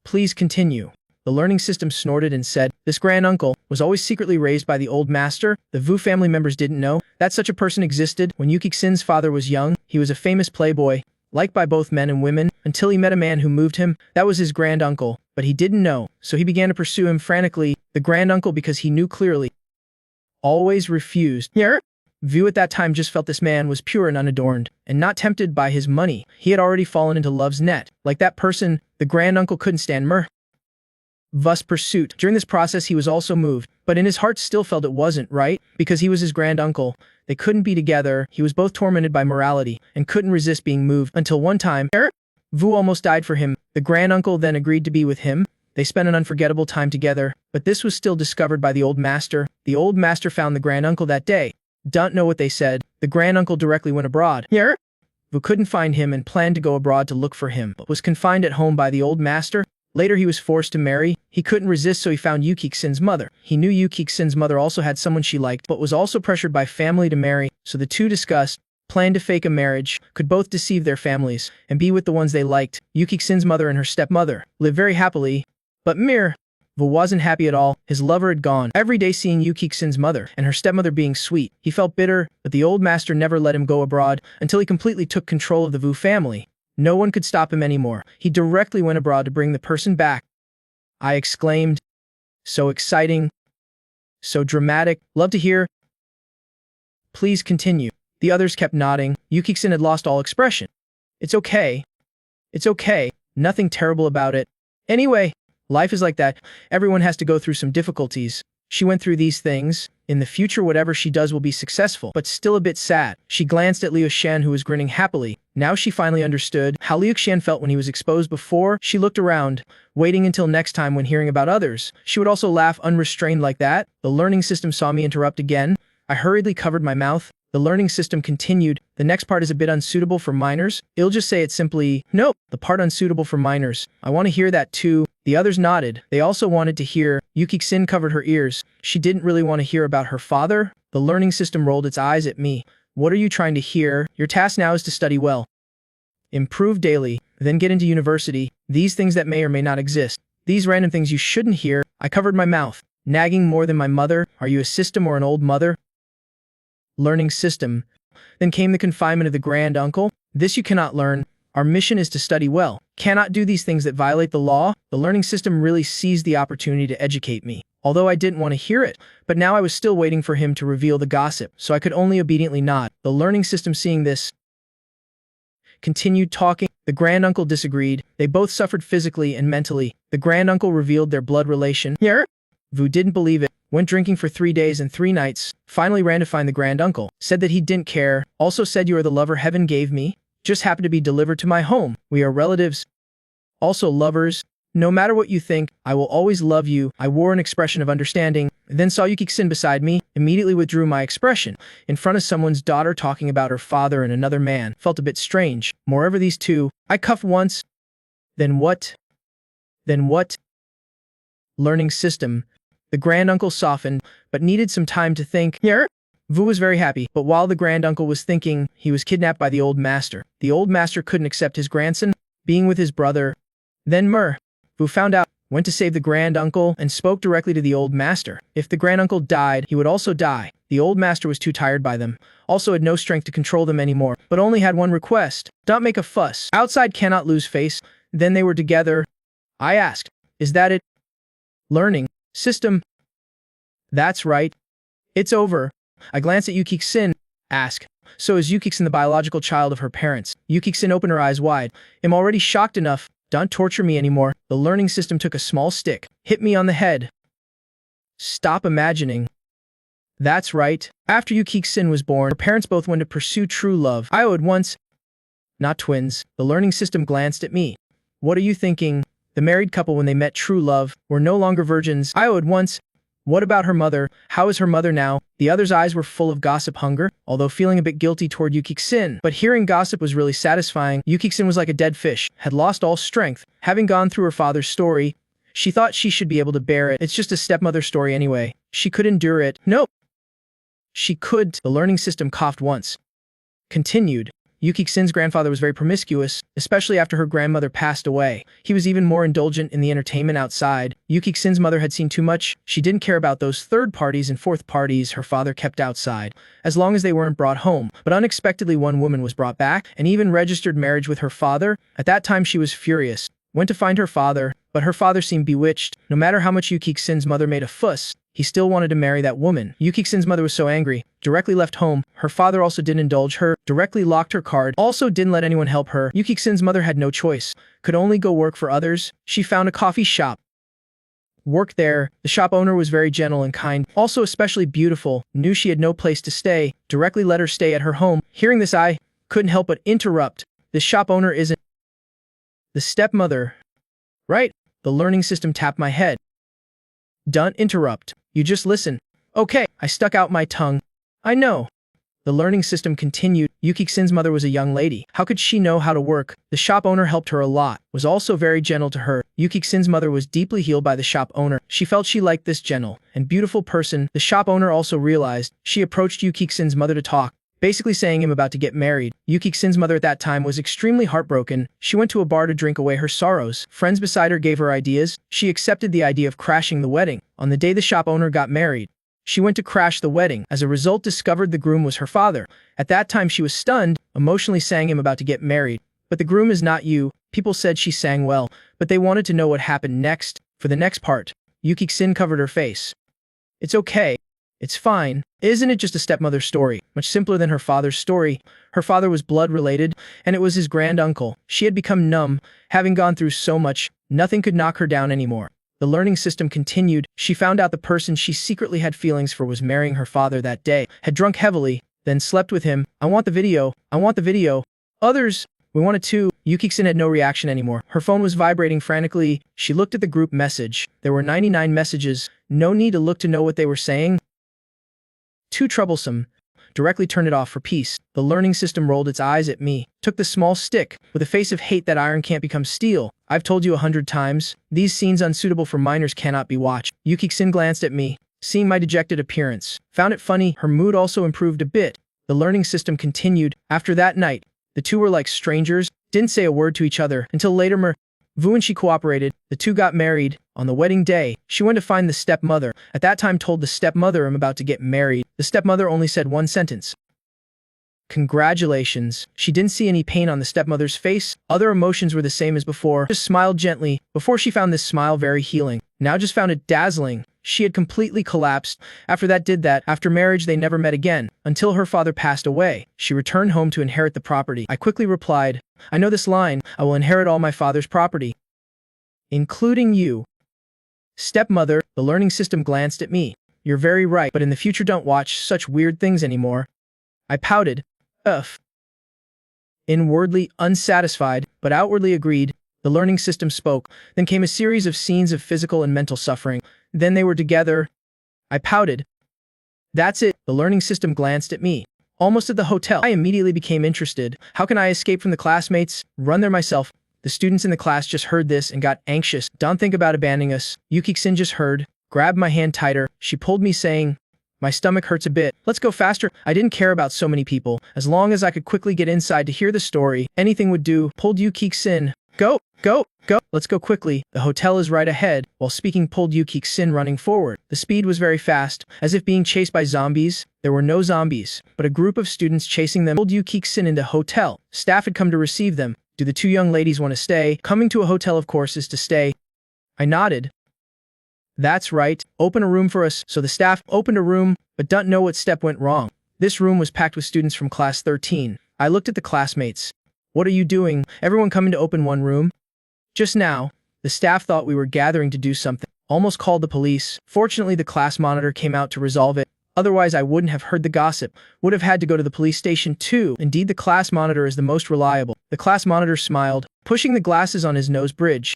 Please continue. The learning system snorted and said, this granduncle was always secretly raised by the old master. The Vu family members didn't know that such a person existed. When Yuki-san's father was young, he was a famous playboy. liked by both men and women, until he met a man who moved him. That was his granduncle, but he didn't know, so he began to pursue him frantically, the granduncle, because he knew clearly. Always refused. Here? Vu at that time just felt this man was pure and unadorned, and not tempted by his money. He had already fallen into love's net. Like that person, the granduncle couldn't stand Vu's pursuit. During this process he was also moved, but in his heart still felt it wasn't right, because he was his granduncle. They couldn't be together. He was both tormented by morality, and couldn't resist being moved, until one time, Vu almost died for him. The granduncle then agreed to be with him. They spent an unforgettable time together, but this was still discovered by the old master. The old master found the granduncle that day. Don't know what they said. The granduncle directly went abroad. Vu couldn't find him and planned to go abroad to look for him, but was confined at home by the old master. Later he was forced to marry. He couldn't resist, so he found Yu Kexin's mother. He knew Yu Kexin's mother also had someone she liked, but was also pressured by family to marry, so the two discussed, planned to fake a marriage, could both deceive their families, and be with the ones they liked. Yu Kexin's mother and her stepmother lived very happily, but Vu wasn't happy at all. His lover had gone. Every day seeing Yu Kexin's mother and her stepmother being sweet, he felt bitter, but the old master never let him go abroad until he completely took control of the Vu family. No one could stop him anymore. He directly went abroad to bring the person back. I exclaimed. So exciting. So dramatic. Love to hear. Please continue. The others kept nodding. Yu Kexin had lost all expression. It's okay. It's okay. Nothing terrible about it. Anyway, life is like that. Everyone has to go through some difficulties. She went through these things. In the future, whatever she does will be successful, but still a bit sad. She glanced at Liu Shan, who was grinning happily. Now she finally understood how Liu Shan felt when he was exposed before. She looked around, waiting until next time when hearing about others. She would also laugh unrestrained like that. The learning system saw me interrupt again. I hurriedly covered my mouth. The learning system continued. The next part is a bit unsuitable for minors. I'll just say it simply. Nope, the part unsuitable for minors. I want to hear that too. The others nodded. They also wanted to hear. Yu Kexin covered her ears. She didn't really want to hear about her father. The learning system rolled its eyes at me. What are you trying to hear? Your task now is to study well. Improve daily, then get into university. These things that may or may not exist. These random things you shouldn't hear. I covered my mouth. Nagging more than my mother. Are you a system or an old mother? Learning system. Then came the confinement of the granduncle. This you cannot learn. Our mission is to study well. Cannot do these things that violate the law. The learning system really seized the opportunity to educate me. Although I didn't want to hear it, but now I was still waiting for him to reveal the gossip, so I could only obediently nod. The learning system, seeing this, continued talking. The granduncle disagreed. They both suffered physically and mentally. The granduncle revealed their blood relation. Vu didn't believe it. Went drinking for 3 days and 3 nights. Finally ran to find the granduncle. Said that he didn't care. Also said, you are the lover heaven gave me. Just happened to be delivered to my home. We are relatives. Also lovers. No matter what you think, I will always love you. I wore an expression of understanding. Then saw Yu Kexin beside me. Immediately withdrew my expression. In front of someone's daughter talking about her father and another man. Felt a bit strange. Moreover, these two. I cuffed once. Then what? Then what? Learning system. The granduncle softened, but needed some time to think. Vu was very happy, but while the granduncle was thinking, he was kidnapped by the old master. The old master couldn't accept his grandson being with his brother. Then Vu found out, went to save the granduncle, and spoke directly to the old master. If the granduncle died, he would also die. The old master was too tired by them, also had no strength to control them anymore, but only had one request. Don't make a fuss. Outside cannot lose face. Then they were together. I asked, is that it? Learning system. That's right. It's over. I glanced at Yu Kexin. Ask. So is Yu Kexin the biological child of her parents? Yu Kexin opened her eyes wide. I'm already shocked enough. Don't torture me anymore. The learning system took a small stick. Hit me on the head. Stop imagining. That's right. After Yu Kexin was born, her parents both went to pursue true love. I owed once. Not twins. The learning system glanced at me. What are you thinking? The married couple, when they met true love, were no longer virgins. I owed once. What about her mother? How is her mother now? The other's eyes were full of gossip hunger, although feeling a bit guilty toward Yu Kexin. But hearing gossip was really satisfying. Yu Kexin was like a dead fish, had lost all strength. Having gone through her father's story, she thought she should be able to bear it. It's just a stepmother story anyway. She could endure it. Nope. She could. The learning system coughed once. Continued. Yuki-Xin's grandfather was very promiscuous, especially after her grandmother passed away. He was even more indulgent in the entertainment outside. Yuki-Xin's mother had seen too much. She didn't care about those third parties and fourth parties her father kept outside, as long as they weren't brought home. But unexpectedly one woman was brought back, and even registered marriage with her father. At that time she was furious. Went to find her father, but her father seemed bewitched. No matter how much Yuki-Xin's mother made a fuss, he still wanted to marry that woman. Yuki-Xin's mother was so angry, directly left home. Her father also didn't indulge her, directly locked her card, also didn't let anyone help her. Yuki-Xin's mother had no choice, could only go work for others. She found a coffee shop. Worked there. The shop owner was very gentle and kind, also especially beautiful, knew she had no place to stay, directly let her stay at her home. Hearing this I couldn't help but interrupt. The shop owner isn't the stepmother, right? The learning system tapped my head. Don't interrupt. You just listen. Okay, I stuck out my tongue. I know. The learning system continued. Yuki-Xin's mother was a young lady. How could she know how to work? The shop owner helped her a lot, was also very gentle to her. Yuki-Xin's mother was deeply healed by the shop owner. She felt she liked this gentle and beautiful person. The shop owner also realized. She approached Yuki-Xin's mother to talk, basically saying him about to get married. Yuki-Xin's mother at that time was extremely heartbroken. She went to a bar to drink away her sorrows. Friends beside her gave her ideas. She accepted the idea of crashing the wedding. On the day the shop owner got married, she went to crash the wedding. As a result, discovered the groom was her father. At that time she was stunned, emotionally sang him about to get married. But the groom is not you. People said she sang well, but they wanted to know what happened next. For the next part, Yuki-Xin covered her face. It's okay. It's fine. Isn't it just a stepmother's story? Much simpler than her father's story. Her father was blood-related, and it was his grand-uncle. She had become numb, having gone through so much, nothing could knock her down anymore. The learning system continued. She found out the person she secretly had feelings for was marrying her father that day, had drunk heavily, then slept with him. I want the video. I want the video. Others, we wanted to. Yuki-Xin had no reaction anymore. Her phone was vibrating frantically. She looked at the group message. There were 99 messages. No need to look to know what they were saying. Too troublesome. Directly turned it off for peace. The learning system rolled its eyes at me, took the small stick, with a face of hate that iron can't become steel. I've told you 100 times, these scenes unsuitable for minors cannot be watched. Yuki-Xin glanced at me, seeing my dejected appearance. Found it funny, her mood also improved a bit. The learning system continued. After that night, the two were like strangers, didn't say a word to each other, until later Vu and she cooperated. The two got married. On the wedding day, she went to find the stepmother. At that time told the stepmother I'm about to get married. The stepmother only said one sentence. Congratulations. She didn't see any pain on the stepmother's face. Other emotions were the same as before. Just smiled gently. Before she found this smile very healing. Now just found it dazzling. She had completely collapsed. After marriage they never met again, until her father passed away. She returned home to inherit the property. I quickly replied, I know this line. I will inherit all my father's property, including you. Stepmother, the learning system glanced at me. You're very right, but in the future don't watch such weird things anymore. I pouted. Inwardly unsatisfied, but outwardly agreed. The learning system spoke. Then came a series of scenes of physical and mental suffering. Then they were together. I pouted. That's it. The learning system glanced at me. Almost at the hotel. I immediately became interested. How can I escape from the classmates? Run there myself. The students in the class just heard this and got anxious. Don't think about abandoning us. Yuki-Xin just heard, grabbed my hand tighter. She pulled me saying, my stomach hurts a bit. Let's go faster. I didn't care about so many people. As long as I could quickly get inside to hear the story, anything would do. Pulled Yuki-Xin. Go, go, go. Let's go quickly. The hotel is right ahead. While speaking, pulled Yuki-Xin running forward. The speed was very fast, as if being chased by zombies. There were no zombies, but a group of students chasing them. Pulled Yuki-Xin into hotel. Staff had come to receive them. Do the two young ladies want to stay? Coming to a hotel, of course, is to stay. I nodded. That's right. Open a room for us. So the staff opened a room, but don't know what step went wrong. This room was packed with students from class 13. I looked at the classmates. What are you doing? Everyone coming to open one room? Just now, the staff thought we were gathering to do something. Almost called the police. Fortunately, the class monitor came out to resolve it. Otherwise, I wouldn't have heard the gossip. Would have had to go to the police station too. Indeed, the class monitor is the most reliable. The class monitor smiled, pushing the glasses on his nose bridge.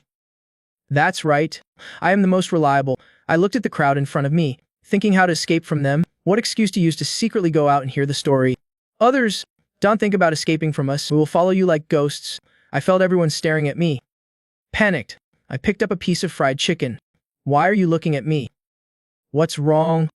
That's right. I am the most reliable. I looked at the crowd in front of me, thinking how to escape from them, what excuse to use to secretly go out and hear the story. Others, don't think about escaping from us. We will follow you like ghosts. I felt everyone staring at me. Panicked. I picked up a piece of fried chicken. Why are you looking at me? What's wrong?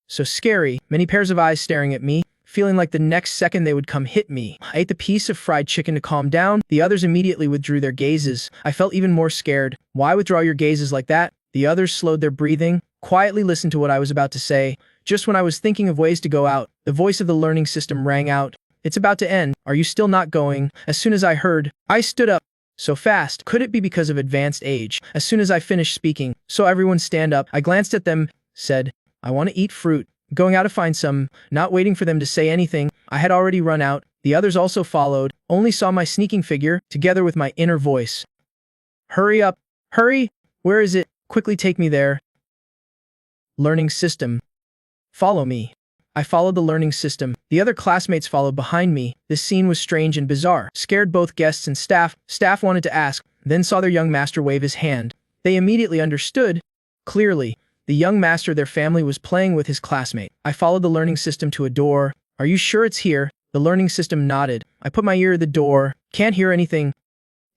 So scary. Many pairs of eyes staring at me. feeling like the next second they would come hit me. I ate the piece of fried chicken to calm down. The others immediately withdrew their gazes. I felt even more scared. Why withdraw your gazes like that? The others slowed their breathing, quietly listened to what I was about to say. Just when I was thinking of ways to go out, the voice of the learning system rang out. It's about to end. Are you still not going? As soon as I heard, I stood up. So fast. Could it be because of advanced age? As soon as I finished speaking, saw everyone stand up. I glanced at them, said, I want to eat fruit. Going out to find some, not waiting for them to say anything. I had already run out. The others also followed, only saw my sneaking figure, together with my inner voice. Hurry up. Hurry. Where is it? Quickly take me there. Learning system. Follow me. I followed the learning system. The other classmates followed behind me. This scene was strange and bizarre. Scared both guests and staff. Staff wanted to ask, then saw their young master wave his hand. They immediately understood. Clearly, the young master, their family, was playing with his classmate. I followed the learning system to a door. Are you sure it's here? The learning system nodded. I put my ear to the door. Can't hear anything.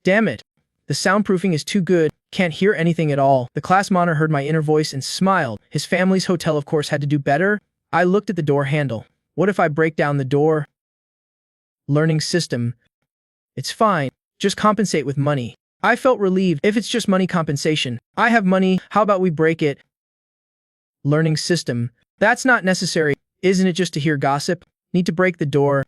Damn it. The soundproofing is too good. Can't hear anything at all. The class monitor heard my inner voice and smiled. His family's hotel, of course, had to do better. I looked at the door handle. What if I break down the door? Learning system. It's fine. Just compensate with money. I felt relieved. If it's just money compensation. I have money. How about we break it? Learning system. That's not necessary. Isn't it just to hear gossip? Need to break the door.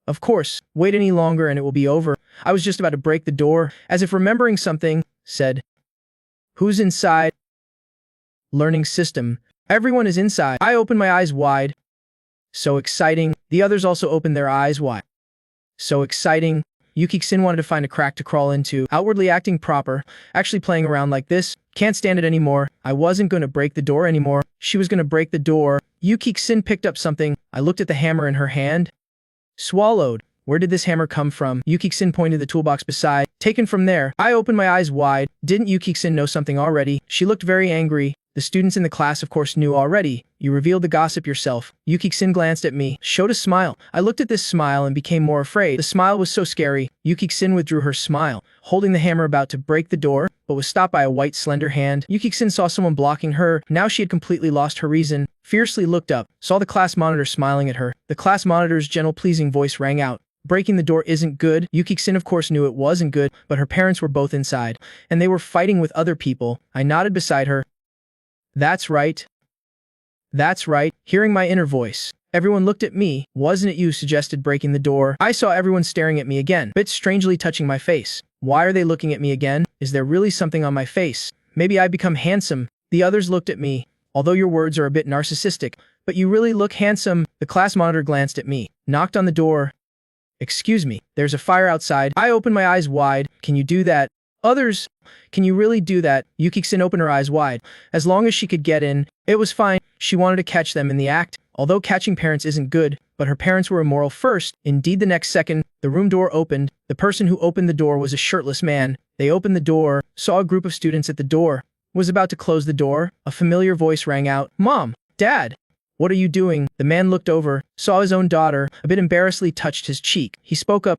Of course. Wait any longer and it will be over. I was just about to break the door, as if remembering something, said. Who's inside? Learning system. Everyone is inside. I opened my eyes wide. So exciting. The others also opened their eyes wide. So exciting. Yuki-san wanted to find a crack to crawl into, outwardly acting proper, actually playing around like this. Can't stand it anymore. I wasn't going to break the door anymore. She was going to break the door. Yuki-san picked up something. I looked at the hammer in her hand. Swallowed. Where did this hammer come from? Yuki-san pointed the toolbox beside. Taken from there. I opened my eyes wide. Didn't Yuki-san know something already? She looked very angry. The students in the class, of course, knew already. You revealed the gossip yourself. Yuki-san glanced at me, showed a smile. I looked at this smile and became more afraid. The smile was so scary. Yuki-san withdrew her smile, holding the hammer about to break the door, but was stopped by a white, slender hand. Yuki-san saw someone blocking her. Now she had completely lost her reason. Fiercely looked up, saw the class monitor smiling at her. The class monitor's gentle, pleasing voice rang out. Breaking the door isn't good. Yuki-san, of course, knew it wasn't good, but her parents were both inside, and they were fighting with other people. I nodded beside her. That's right. That's right. Hearing my inner voice. Everyone looked at me. Wasn't it you who suggested breaking the door? I saw everyone staring at me again, bit strangely touching my face. Why are they looking at me again? Is there really something on my face? Maybe I've become handsome. The others looked at me. Although your words are a bit narcissistic, but you really look handsome. The class monitor glanced at me, knocked on the door. Excuse me, there's a fire outside. I opened my eyes wide. Can you do that? Others, can you really do that? Yuki-san opened her eyes wide. As long as she could get in, it was fine. She wanted to catch them in the act. Although catching parents isn't good, but her parents were immoral first. Indeed, the next second, the room door opened. The person who opened the door was a shirtless man. They opened the door, saw a group of students at the door, was about to close the door. A familiar voice rang out. Mom, Dad, what are you doing? The man looked over, saw his own daughter, a bit embarrassedly touched his cheek. He spoke up.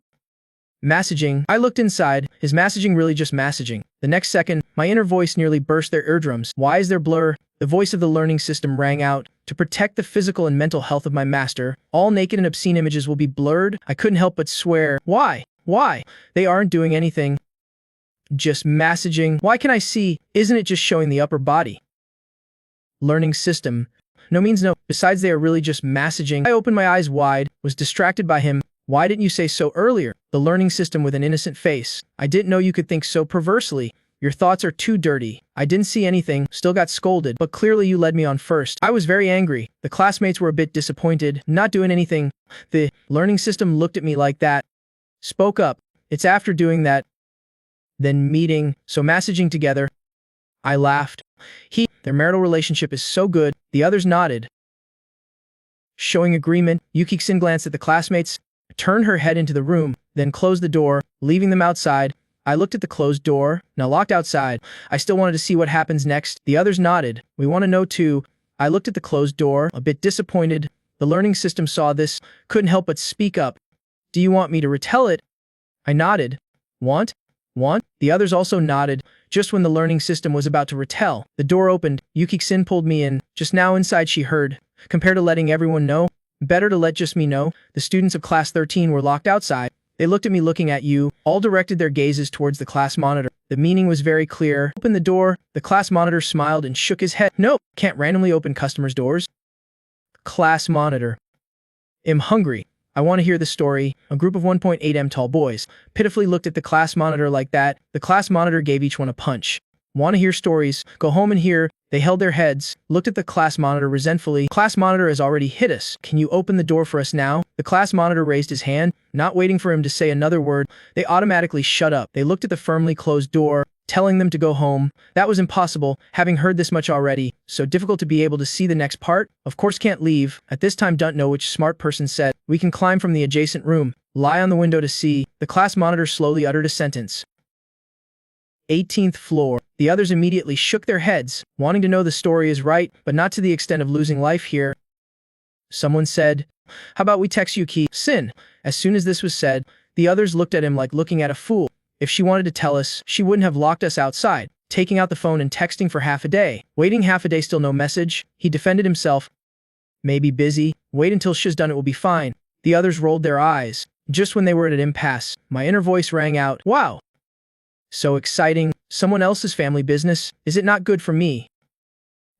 Massaging. I looked inside. Is massaging really just massaging? The next second, my inner voice nearly burst their eardrums. Why is there blur? The voice of the learning system rang out. To protect the physical and mental health of my master, all naked and obscene images will be blurred. I couldn't help but swear. Why? Why? They aren't doing anything. Just massaging. Why can I see? Isn't it just showing the upper body? Learning system. No means no. Besides, they are really just massaging. I opened my eyes wide, was distracted by him. Why didn't you say so earlier? The learning system with an innocent face. I didn't know you could think so perversely. Your thoughts are too dirty. I didn't see anything, still got scolded, but clearly you led me on first. I was very angry. The classmates were a bit disappointed, not doing anything. The learning system looked at me like that. Spoke up. It's after doing that. Then meeting, so massaging together. I laughed. Their marital relationship is so good. The others nodded. Showing agreement, Yuki-san glanced at the classmates, turned her head into the room, then closed the door, leaving them outside. I looked at the closed door, now locked outside. I still wanted to see what happens next. The others nodded. We want to know too. I looked at the closed door, a bit disappointed. The learning system saw this, couldn't help but speak up. Do you want me to retell it? I nodded. Want? Want? The others also nodded. Just when the learning system was about to retell, the door opened. Yuki-san pulled me in. Just now inside she heard. Compared to letting everyone know, Better to let just me know. The students of class 13 were locked outside. They looked at me looking at you, all directed their gazes towards the class monitor. The meaning was very clear. Open the door. The class monitor smiled and shook his head. No, can't randomly open customers' doors. Class monitor. I'm hungry. I want to hear the story. A group of 1.8 tall boys pitifully looked at the class monitor like that. The class monitor gave each one a punch. Want to hear stories? Go home and hear. They held their heads, looked at the class monitor resentfully. Class monitor has already hit us. Can you open the door for us now? The class monitor raised his hand, not waiting for him to say another word. They automatically shut up. They looked at the firmly closed door, telling them to go home. That was impossible, having heard this much already. So difficult to be able to see the next part. Of course can't leave. At this time don't know which smart person said, we can climb from the adjacent room. Lie on the window to see. The class monitor slowly uttered a sentence. 18th floor. The others immediately shook their heads, wanting to know the story is right, but not to the extent of losing life here. Someone said, how about we text Yuki-san? As soon as this was said, the others looked at him like looking at a fool. If she wanted to tell us, she wouldn't have locked us outside, taking out the phone and texting for half a day. Waiting half a day, still no message. He defended himself. Maybe busy. Wait until she's done, it will be fine. The others rolled their eyes. Just when they were at an impasse, my inner voice rang out, wow! So exciting. Someone else's family business. Is it not good for me,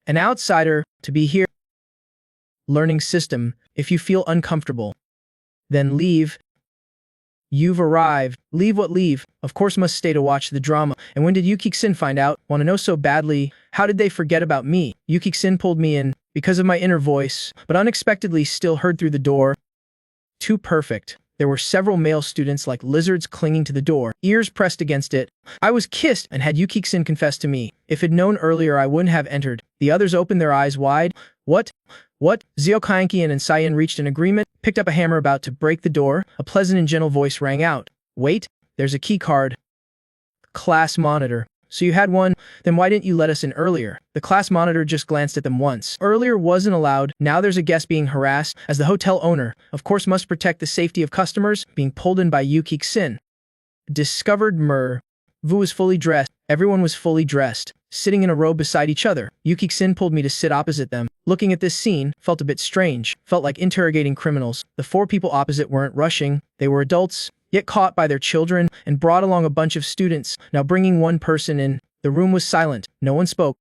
an outsider, to be here? Learning system. If you feel uncomfortable, then leave. You've arrived. Leave what leave? Of course must stay to watch the drama. And when did Yuki-san find out? Want to know so badly? How did they forget about me? Yuki-san pulled me in, because of my inner voice, but unexpectedly still heard through the door. Too perfect. There were several male students like lizards clinging to the door, ears pressed against it. I was kissed, and had Yuki-san confessed to me. If I'd known earlier, I wouldn't have entered. The others opened their eyes wide. What? Zio Kainkian and Sayan reached an agreement, picked up a hammer about to break the door. A pleasant and gentle voice rang out. Wait, there's a key card. Class monitor. So you had one? Then why didn't you let us in earlier? The class monitor just glanced at them once. Earlier wasn't allowed. Now there's a guest being harassed. As the hotel owner, of course must protect the safety of customers, being pulled in by Yuki-san. Discovered Vu was fully dressed. Everyone was fully dressed, sitting in a row beside each other. Yuki-san pulled me to sit opposite them. Looking at this scene, felt a bit strange. Felt like interrogating criminals. The four people opposite weren't rushing. They were adults, yet caught by their children, and brought along a bunch of students, now bringing one person in. The room was silent. No one spoke.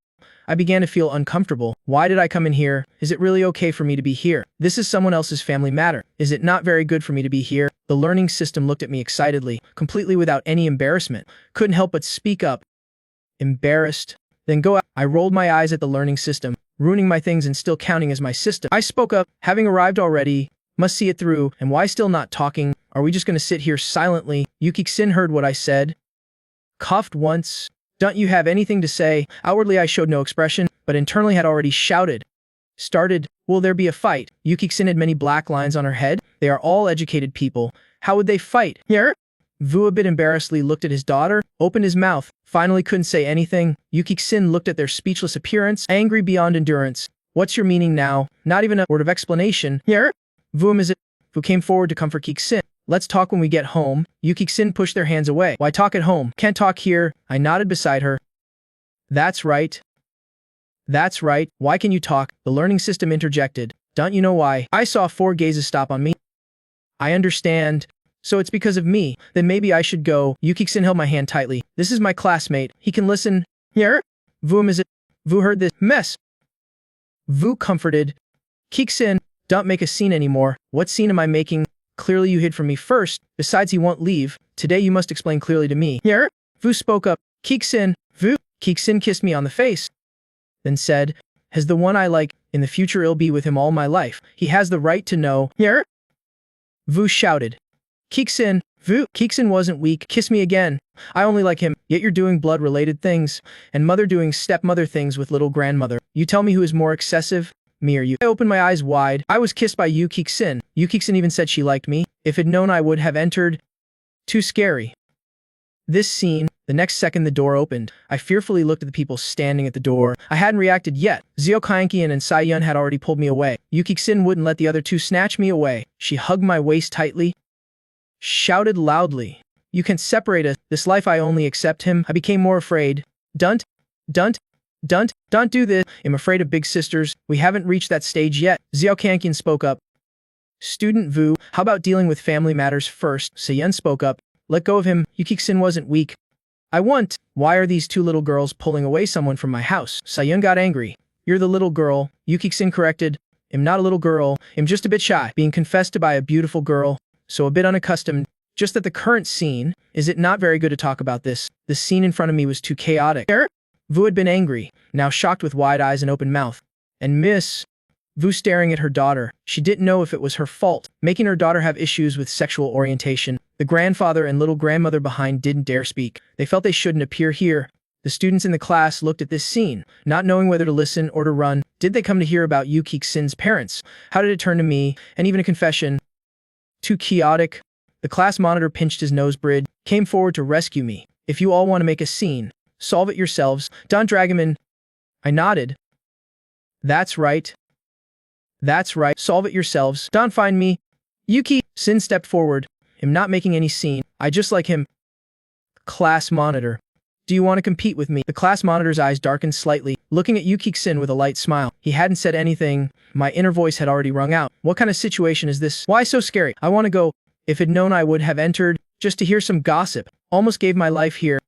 I began to feel uncomfortable. Why did I come in here? Is it really okay for me to be here? This is someone else's family matter. Is it not very good for me to be here? The learning system looked at me excitedly, completely without any embarrassment. Couldn't help but speak up. Embarrassed? Then go out. I rolled my eyes at the learning system, ruining my things and still counting as my system. I spoke up, having arrived already. Must see it through, and why still not talking? Are we just going to sit here silently? Yuki-san heard what I said. Coughed once. Don't you have anything to say? Outwardly I showed no expression, but internally had already shouted. Started. Will there be a fight? Yuki-san had many black lines on her head. They are all educated people. How would they fight? Here? Vu a bit embarrassedly looked at his daughter, opened his mouth, finally couldn't say anything. Yuki-san looked at their speechless appearance, angry beyond endurance. What's your meaning now? Not even a word of explanation. Here? Vu is it? Vu came forward to comfort Yuki-san. Let's talk when we get home. Yuki-san pushed their hands away. Why talk at home? Can't talk here. I nodded beside her. That's right. That's right. Why can you talk? The learning system interjected. Don't you know why? I saw 4 gazes stop on me. I understand. So it's because of me. Then maybe I should go. Yuki-san held my hand tightly. This is my classmate. He can listen. Here? Vu is it? Vu heard this mess. Vu comforted. Yuki-san, don't make a scene anymore. What scene am I making? Clearly you hid from me first. Besides, you won't leave. Today you must explain clearly to me. Here? Vu spoke up. Yuki-san, Vu. Yuki-san kissed me on the face. Then said, has the one I like, in the future I'll be with him all my life. He has the right to know. Here? Vu shouted. Yuki-san, Vu. Yuki-san wasn't weak. Kiss me again. I only like him. Yet you're doing blood-related things, and mother doing stepmother things with little grandmother. You tell me who is more excessive? Me or you? I opened my eyes wide. I was kissed by Yuki-san. Yuki-san even said she liked me. If I'd known, I would have entered. Too scary. This scene. The next second the door opened. I fearfully looked at the people standing at the door. I hadn't reacted yet. Zio Kainkian and Sayan had already pulled me away. Yuki-san wouldn't let the other two snatch me away. She hugged my waist tightly. Shouted loudly. You can't separate us. This life I only accept him. I became more afraid. Don't do this. I'm afraid of big sisters. We haven't reached that stage yet. Zio Kainkian spoke up. Student Vu, how about dealing with family matters first? Sayan spoke up. Let go of him. Yukik-sin wasn't weak. I want. Why are these two little girls pulling away someone from my house? Sayan got angry. You're the little girl. Yukik-sin corrected. I'm not a little girl. I'm just a bit shy. Being confessed to by a beautiful girl. So a bit unaccustomed. Just that the current scene, is it not very good to talk about this? The scene in front of me was too chaotic. Vu had been angry, now shocked with wide eyes and open mouth. And Miss Vu staring at her daughter. She didn't know if it was her fault, making her daughter have issues with sexual orientation. The grandfather and little grandmother behind didn't dare speak. They felt they shouldn't appear here. The students in the class looked at this scene, not knowing whether to listen or to run. Did they come to hear about Yukik-sin's parents? How did it turn to me? And even a confession? Too chaotic? The class monitor pinched his nose bridge, came forward to rescue me. If you all want to make a scene, solve it yourselves. Don't drag him in. I nodded. That's right. That's right. Solve it yourselves. Don't find me. Yuki-sin stepped forward. I'm not making any scene. I just like him. Class monitor. Do you want to compete with me? The class monitor's eyes darkened slightly, looking at Yukik-sin with a light smile. He hadn't said anything. My inner voice had already rung out. What kind of situation is this? Why so scary? I want to go. If I'd known I would have entered, just to hear some gossip. Almost gave my life here.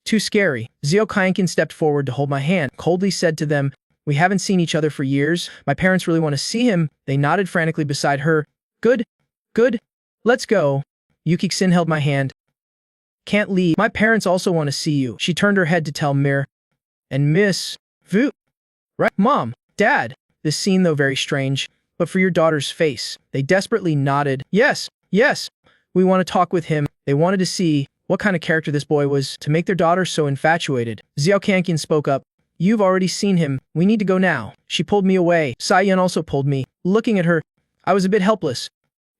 Too scary. Xiao Kainkin stepped forward to hold my hand, coldly said to them, we haven't seen each other for years. My parents really want to see him. They nodded frantically beside her. Good. Good. Let's go. Yukik-sin held my hand. Can't leave. My parents also want to see you. She turned her head to tell Mir. And Miss Vu. Right? Mom. Dad. This scene, though very strange, but for your daughter's face. They desperately nodded. Yes. Yes. We want to talk with him. They wanted to see what kind of character this boy was to make their daughter so infatuated. Xiao Kankin spoke up. You've already seen him. We need to go now. She pulled me away. Sayan also pulled me. Looking at her, I was a bit helpless.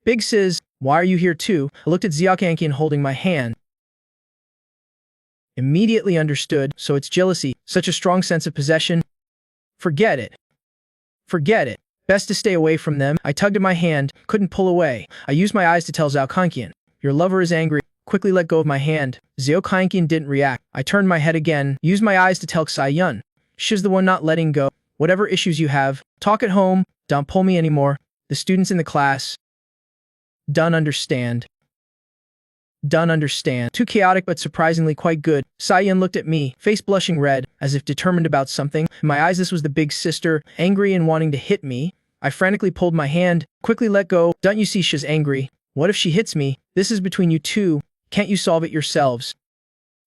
Big Sis, why are you here too? I looked at Xiao Kankin holding my hand. Immediately understood, so it's jealousy, such a strong sense of possession. Forget it. Forget it. Best to stay away from them. I tugged at my hand, couldn't pull away. I used my eyes to tell Xiao Kankin. Your lover is angry. Quickly let go of my hand. Xiao Kankin didn't react. I turned my head again, used my eyes to tell Xia Yun. She's the one not letting go. Whatever issues you have, talk at home. Don't pull me anymore. The students in the class. Don't understand. Don't understand. Too chaotic but surprisingly quite good. Xia Yun looked at me, face blushing red, as if determined about something. In my eyes this was the big sister, angry and wanting to hit me. I frantically pulled my hand, quickly let go. Don't you see she's angry? What if she hits me? This is between you two. Can't you solve it yourselves?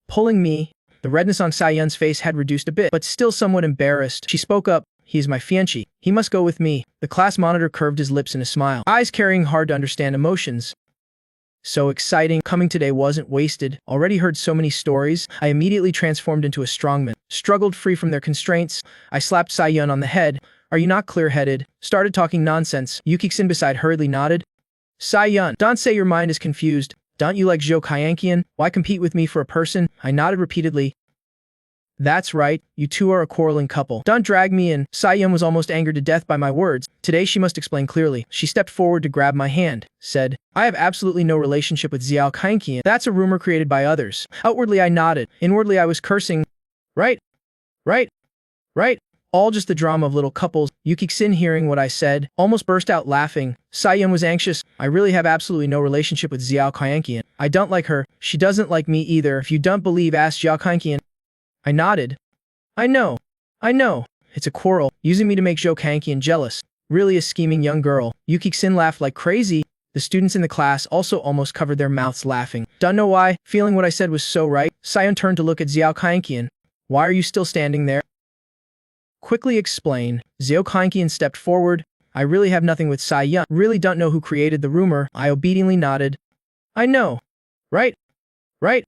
Pulling me. The redness on Xia Yun's face had reduced a bit, but still somewhat embarrassed. She spoke up. He is my fiancé. He must go with me. The class monitor curved his lips in a smile, eyes carrying hard to understand emotions. So exciting. Coming today wasn't wasted. Already heard so many stories. I immediately transformed into a strongman. Struggled free from their constraints. I slapped Xia Yun on the head. Are you not clear-headed? Started talking nonsense. Yukik-sin beside hurriedly nodded. Xia Yun, don't say your mind is confused. Don't you like Zhou Kaianqian? Why compete with me for a person? I nodded repeatedly. That's right, you two are a quarreling couple. Don't drag me in. Xia Yun was almost angered to death by my words. Today she must explain clearly. She stepped forward to grab my hand, said, I have absolutely no relationship with Xiao Kaianqian. That's a rumor created by others. Outwardly I nodded. Inwardly I was cursing. Right. Right. Right. All just the drama of little couples. Yukik-sin, hearing what I said, almost burst out laughing. Xia Yun was anxious. I really have absolutely no relationship with Xiao Kaianqian. I don't like her. She doesn't like me either. If you don't believe, ask Xiao Kaianqian. I nodded. I know. I know. It's a quarrel, using me to make Zhou Kaianqian jealous. Really a scheming young girl. Yukik-sin laughed like crazy. The students in the class also almost covered their mouths laughing. Don't know why, feeling what I said was so right. Xia Yun turned to look at Xiao Kaianqian. Why are you still standing there? Quickly explain. Xiao Kaianqian stepped forward. I really have nothing with Xia Yun. Really don't know who created the rumor. I obediently nodded. I know. Right. Right.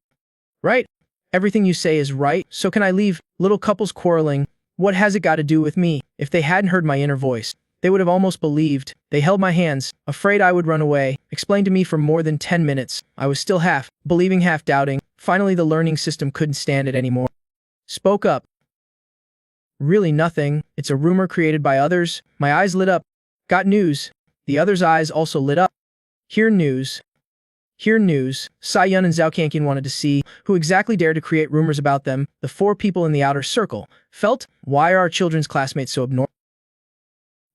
Right. Everything you say is right, so can I leave? Little couples quarreling. What has it got to do with me? If they hadn't heard my inner voice, they would have almost believed. They held my hands, afraid I would run away, explained to me for more than 10 minutes. I was still half believing, half doubting. Finally the learning system couldn't stand it anymore. Spoke up. Really nothing. It's a rumor created by others. My eyes lit up. Got news. The others' eyes also lit up. Hear news. Hear news. Xia Yun and Xiao Kaianqian wanted to see who exactly dared to create rumors about them. The four people in the outer circle felt, why are our children's classmates so abnormal?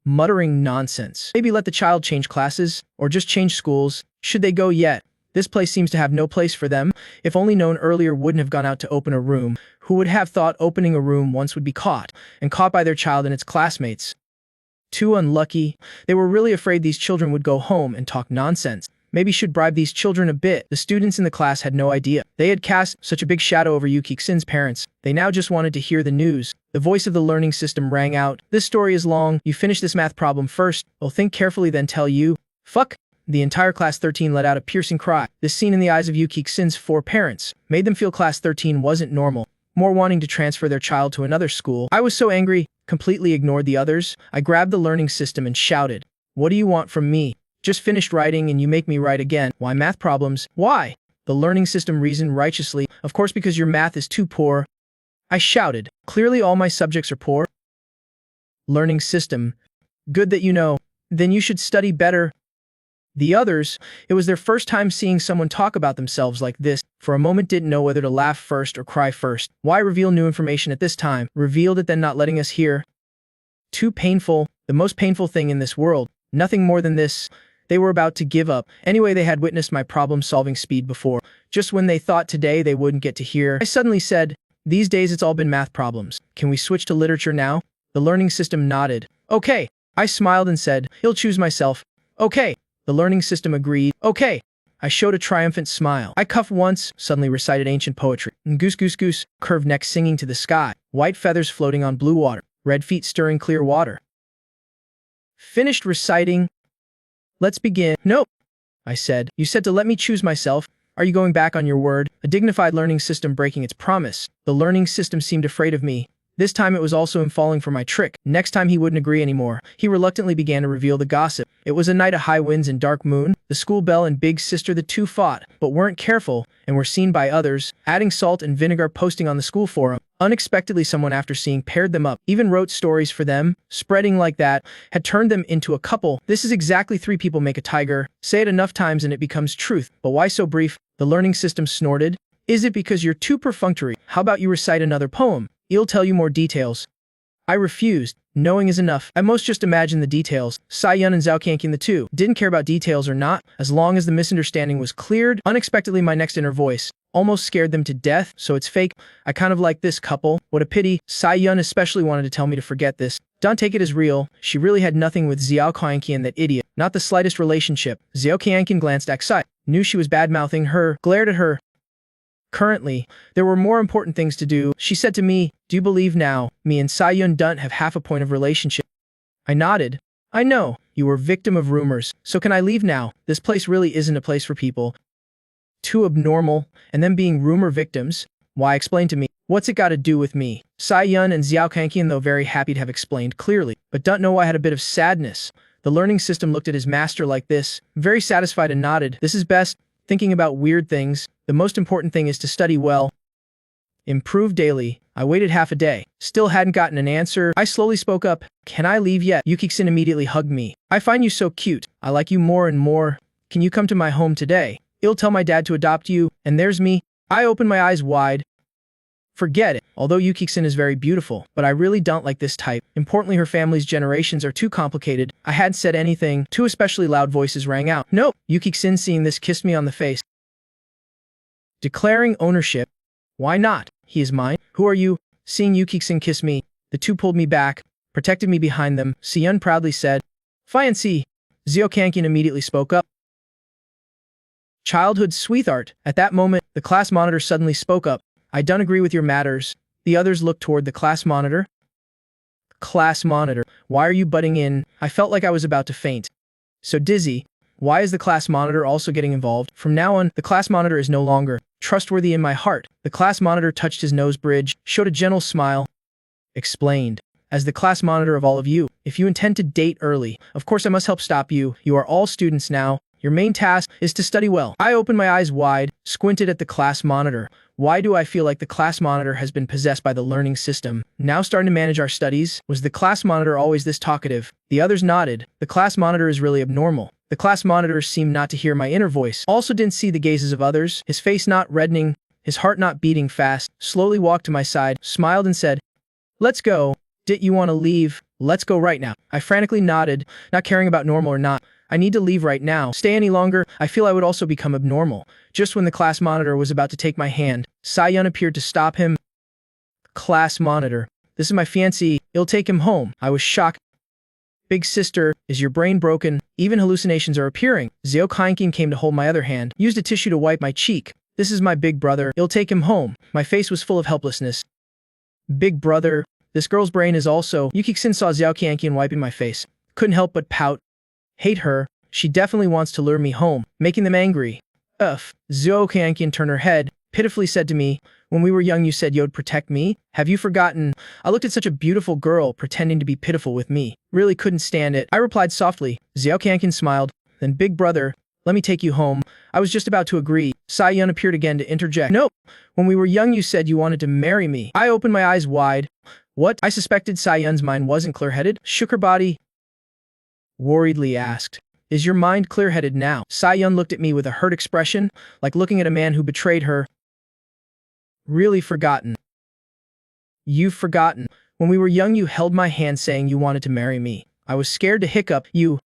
muttering nonsense. Maybe let the child change classes, or just change schools. Should they go yet? This place seems to have no place for them. If only known earlier, wouldn't have gone out to open a room. Who would have thought opening a room once would be caught, and caught by their child and its classmates? Too unlucky. They were really afraid these children would go home and talk nonsense. Maybe should bribe these children a bit. The students in the class had no idea. They had cast such a big shadow over Yu Kixin's parents. They now just wanted to hear the news. The voice of the learning system rang out. This story is long. You finish this math problem first. I'll think carefully then tell you. Fuck. The entire Class 13 let out a piercing cry. This scene in the eyes of Yu Kixin's 4 parents made them feel Class 13 wasn't normal. More wanting to transfer their child to another school. I was so angry, completely ignored the others. I grabbed the learning system and shouted, "What do you want from me? Just finished writing and you make me write again. Why math problems? Why?" The learning system reasoned righteously. Of course, because your math is too poor. I shouted. Clearly all my subjects are poor. Learning system. Good that you know. Then you should study better. The others, it was their first time seeing someone talk about themselves like this. For a moment didn't know whether to laugh first or cry first. Why reveal new information at this time? Revealed it then not letting us hear. Too painful. The most painful thing in this world. Nothing more than this. They were about to give up. Anyway, they had witnessed my problem-solving speed before. Just when they thought today they wouldn't get to hear, I suddenly said, "These days it's all been math problems. Can we switch to literature now?" The learning system nodded. "Okay." I smiled and said, "I'll choose myself." "Okay." The learning system agreed. "Okay." I showed a triumphant smile. I coughed once, suddenly recited ancient poetry. Goose, goose, goose, curved neck singing to the sky, white feathers floating on blue water, red feet stirring clear water. Finished reciting. "Let's begin." "No," I said. "You said to let me choose myself. Are you going back on your word?" A dignified learning system breaking its promise. The learning system seemed afraid of me. This time it was also him falling for my trick. Next time he wouldn't agree anymore. He reluctantly began to reveal the gossip. It was a night of high winds and dark moon. The school bell and big sister the two fought, but weren't careful, and were seen by others, adding salt and vinegar posting on the school forum. Unexpectedly someone after seeing paired them up, even wrote stories for them, spreading like that, had turned them into a couple. This is exactly 3 people make a tiger. Say it enough times and it becomes truth. But why so brief? The learning system snorted. Is it because you're too perfunctory? How about you recite another poem? I'll tell you more details. I refused. Knowing is enough. I most just imagined the details. Sai Yun and Zhao Qianqian the two didn't care about details or not, as long as the misunderstanding was cleared. Unexpectedly my next inner voice almost scared them to death, so it's fake. I kind of like this couple. What a pity. Sai Yun especially wanted to tell me to forget this. Don't take it as real. She really had nothing with Zhao Qianqian, that idiot. Not the slightest relationship. Zhao Qianqian glanced outside, knew she was bad-mouthing her, glared at her. Currently, there were more important things to do. She said to me, "Do you believe now, me and Sai Yun don't have half a point of relationship?" I nodded. "I know, you were victim of rumors, so can I leave now? This place really isn't a place for people too abnormal, and them being rumor victims. Why, explain to me. What's it got to do with me?" Sai Yun and Zhao Qianqian, though very happy to have explained clearly, but don't know I had a bit of sadness. The learning system looked at his master like this, very satisfied, and nodded. "This is best. Thinking about weird things. The most important thing is to study well. Improve daily." I waited half a day. Still hadn't gotten an answer. I slowly spoke up. "Can I leave yet?" Yu Kixin immediately hugged me. "I find you so cute. I like you more and more. Can you come to my home today? I'll tell my dad to adopt you." And there's me. I opened my eyes wide. Forget it. Although Yu Kixin is very beautiful, but I really don't like this type. Importantly, her family's generations are too complicated. I hadn't said anything. 2 especially loud voices rang out. "Nope." Yu Kixin, seeing this, kissed me on the face, declaring ownership. "Why not? He is mine." "Who are you?" Seeing Yu Kixin kiss me, the 2 pulled me back, protected me behind them. Si Yun proudly said, "Fiancé." Zhao Qianqian immediately spoke up. "Childhood sweetheart." At that moment, the class monitor suddenly spoke up. "I don't agree with your matters." The others looked toward the class monitor. "Class monitor, why are you butting in?" I felt like I was about to faint. So dizzy. Why is the class monitor also getting involved? From now on, the class monitor is no longer trustworthy in my heart. The class monitor touched his nose bridge, showed a gentle smile. Explained. "As the class monitor of all of you, if you intend to date early, of course I must help stop you. You are all students now. Your main task is to study well." I opened my eyes wide, squinted at the class monitor. Why do I feel like the class monitor has been possessed by the learning system? Now starting to manage our studies? Was the class monitor always this talkative? The others nodded. The class monitor is really abnormal. The class monitor seemed not to hear my inner voice. Also didn't see the gazes of others. His face not reddening, his heart not beating fast. Slowly walked to my side, smiled and said, "Let's go." "Did you want to leave?" Let's go right now. I frantically nodded, not caring about normal or not. I need to leave right now. Stay any longer, I feel I would also become abnormal. Just when the class monitor was about to take my hand, Sa-yeon appeared to stop him. Class monitor. This is my fiancé. It'll take him home. I was shocked. Big sister, is your brain broken? Even hallucinations are appearing. Seo Kyeonkin came to hold my other hand, used a tissue to wipe my cheek. This is my big brother. It'll take him home. My face was full of helplessness. Big brother. This girl's brain is also. Yu Kik-sin saw Seo Kyeonkin wiping my face. Couldn't help but pout. Hate her. She definitely wants to lure me home, making them angry. Ugh. Seo Kyeonkin turned her head, pitifully said to me, when we were young you said you'd protect me? Have you forgotten? I looked at such a beautiful girl pretending to be pitiful with me. Really couldn't stand it. I replied softly. Seo Kyeonkin smiled. Then big brother, let me take you home. I was just about to agree. Sa-yeon appeared again to interject. No, when we were young you said you wanted to marry me. I opened my eyes wide. What? I suspected Sa-yeon's mind wasn't clear-headed. Shook her body. Worriedly asked. Is your mind clear-headed now? Sa-yeon looked at me with a hurt expression, like looking at a man who betrayed her. Really forgotten. You've forgotten. When we were young you held my hand saying you wanted to marry me. I was scared to hiccup. You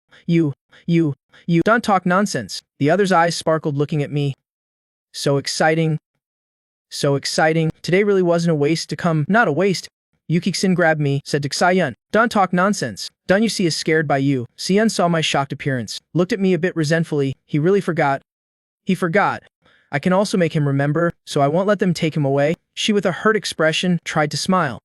don't talk nonsense. The other's eyes sparkled looking at me. So exciting. So exciting. Today really wasn't a waste to come. Not a waste. Yu Kik-sin grabbed me, said to Sa-yeon, don't talk nonsense. Don't you see is scared by you. Sa-yeon saw my shocked appearance, looked at me a bit resentfully. He really forgot. He forgot. I can also make him remember, so I won't let them take him away. She, with a hurt expression, tried to smile.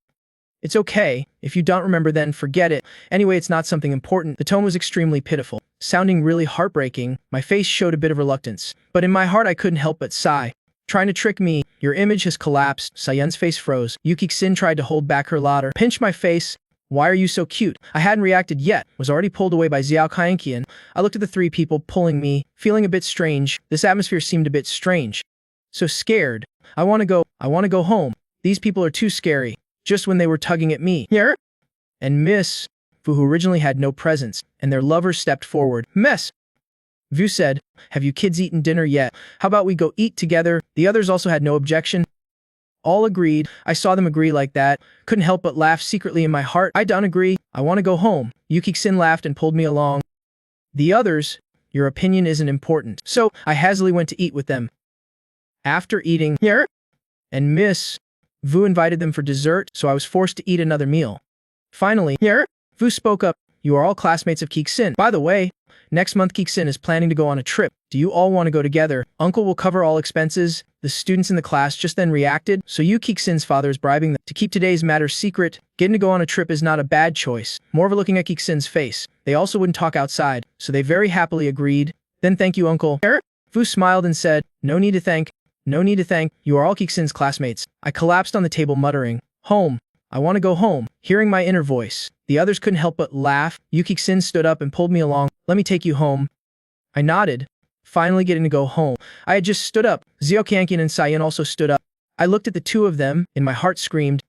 It's okay. If you don't remember then forget it. Anyway, it's not something important. The tone was extremely pitiful, sounding really heartbreaking. My face showed a bit of reluctance, but in my heart I couldn't help but sigh. Trying to trick me. Your image has collapsed. Sa-yeon's face froze. Yu Kik-sin tried to hold back her laughter. Pinched my face. Why are you so cute? I hadn't reacted yet, was already pulled away by Seo Kyeonkin. I looked at the three people pulling me, feeling a bit strange. This atmosphere seemed a bit strange. So scared. I want to go home. These people are too scary. Just when they were tugging at me. Here? And Miss Vu, who originally had no presence, and their lover stepped forward. Mess. Vu said, have you kids eaten dinner yet? How about we go eat together? The others also had no objection. All agreed. I saw them agree like that. Couldn't help but laugh secretly in my heart. I don't agree. I want to go home. Yu Kik-sin laughed and pulled me along. The others, your opinion isn't important. So, I hazily went to eat with them. After eating, here, and Miss Vu invited them for dessert, so I was forced to eat another meal. Finally, here, Vu spoke up. You are all classmates of Kik-sin. By the way, next month Kik-sin is planning to go on a trip. Do you all want to go together? Uncle will cover all expenses. The students in the class just then reacted, so Yu Kik-sin's father is bribing them to keep today's matter secret. Getting to go on a trip is not a bad choice. Moreover, looking at Kik-sin's face, they also wouldn't talk outside, so they very happily agreed. Then thank you, Uncle. Vu smiled and said, no need to thank. No need to thank. You are all Kik-sin's classmates. I collapsed on the table muttering, home. I want to go home. Hearing my inner voice, the others couldn't help but laugh. Yu Kik-sin stood up and pulled me along. Let me take you home. I nodded, finally getting to go home. I had just stood up. Seo Kyeonkin and Sa-yeon also stood up. I looked at the two of them, and my heart screamed.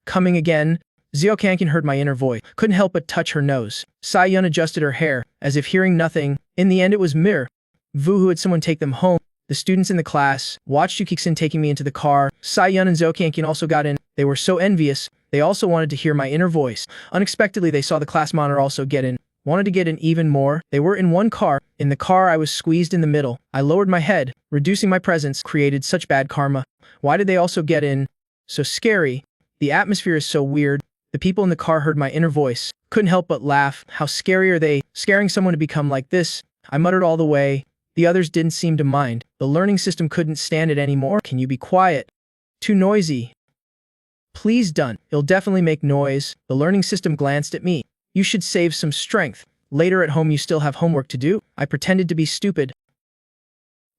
Coming again? Seo Kyeonkin heard my inner voice, couldn't help but touch her nose. Sa-yeon adjusted her hair, as if hearing nothing. In the end it was Mir Vu who had someone take them home. The students in the class watched Yu Kik-sin taking me into the car. Sa-yeon and Seo Kyeonkin also got in. They were so envious. They also wanted to hear my inner voice. Unexpectedly, they saw the class monitor also get in. Wanted to get in even more. They were in one car. In the car, I was squeezed in the middle. I lowered my head. Reducing my presence created such bad karma. Why did they also get in? So scary. The atmosphere is so weird. The people in the car heard my inner voice. Couldn't help but laugh. How scary are they? Scaring someone to become like this? I muttered all the way. The others didn't seem to mind. The learning system couldn't stand it anymore. Can you be quiet? Too noisy. Please don't. It'll definitely make noise. The learning system glanced at me. You should save some strength. Later at home you still have homework to do. I pretended to be stupid.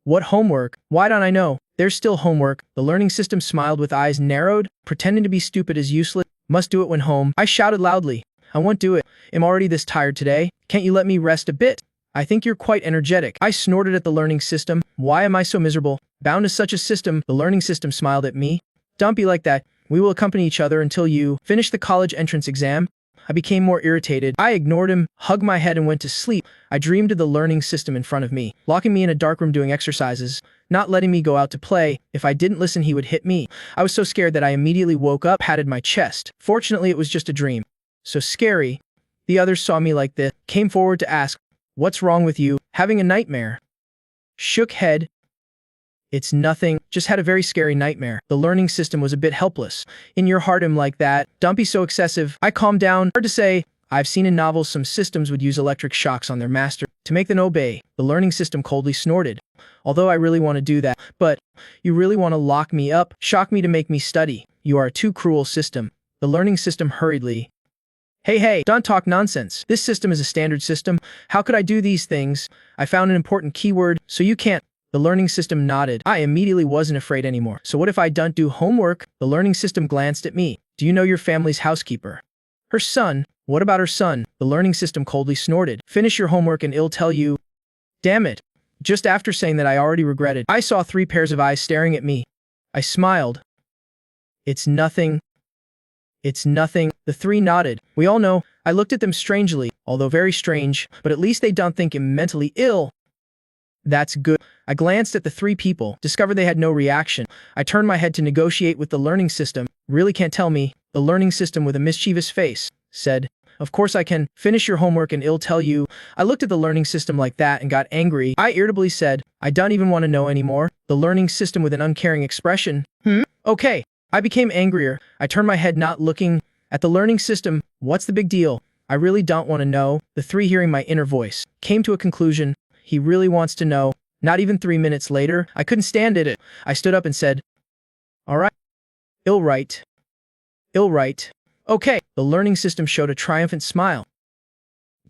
What homework? Why don't I know? There's still homework. The learning system smiled with eyes narrowed. Pretending to be stupid is useless. Must do it when home. I shouted loudly. I won't do it. I'm already this tired today. Can't you let me rest a bit? I think you're quite energetic. I snorted at the learning system. Why am I so miserable? Bound to such a system. The learning system smiled at me. Don't be like that. We will accompany each other until you finish the college entrance exam. I became more irritated. I ignored him, hugged my head and went to sleep. I dreamed of the learning system in front of me, locking me in a dark room doing exercises, not letting me go out to play. If I didn't listen he would hit me. I was so scared that I immediately woke up, patted my chest. Fortunately it was just a dream. So scary. The others saw me like this, came forward to ask, "What's wrong with you? Having a nightmare?" Shook head. "It's nothing, just had a very scary nightmare." The learning system was a bit helpless. "In your heart am like that. Don't be so excessive." I calmed down. Hard to say. I've seen in novels some systems would use electric shocks on their master to make them obey. The learning system coldly snorted. "Although I really want to do that. But, you really want to lock me up, shock me to make me study. You are a too cruel system." The learning system hurriedly. Hey, don't talk nonsense. This system is a standard system. How could I do these things? I found an important keyword, so you can't. The learning system nodded. I immediately wasn't afraid anymore. So what if I don't do homework? The learning system glanced at me. "Do you know your family's housekeeper?" "Her son." "What about her son?" The learning system coldly snorted. "Finish your homework and it'll tell you." Damn it. Just after saying that I already regretted, I saw 3 pairs of eyes staring at me. I smiled. "It's nothing. It's nothing." The 3 nodded. We all know. I looked at them strangely, although very strange, but at least they don't think I'm mentally ill. That's good. I glanced at the 3 people, discovered they had no reaction. I turned my head to negotiate with the learning system. "Really can't tell me." The learning system with a mischievous face said, "Of course I can. Finish your homework and it'll tell you." I looked at the learning system like that and got angry. I irritably said, "I don't even want to know anymore." The learning system with an uncaring expression. Okay. I became angrier. I turned my head, not looking at the learning system. "What's the big deal? I really don't want to know." The 3, hearing my inner voice, came to a conclusion. He really wants to know. Not even 3 minutes later, I couldn't stand it. I stood up and said, "All right. Ill right. Okay." The learning system showed a triumphant smile.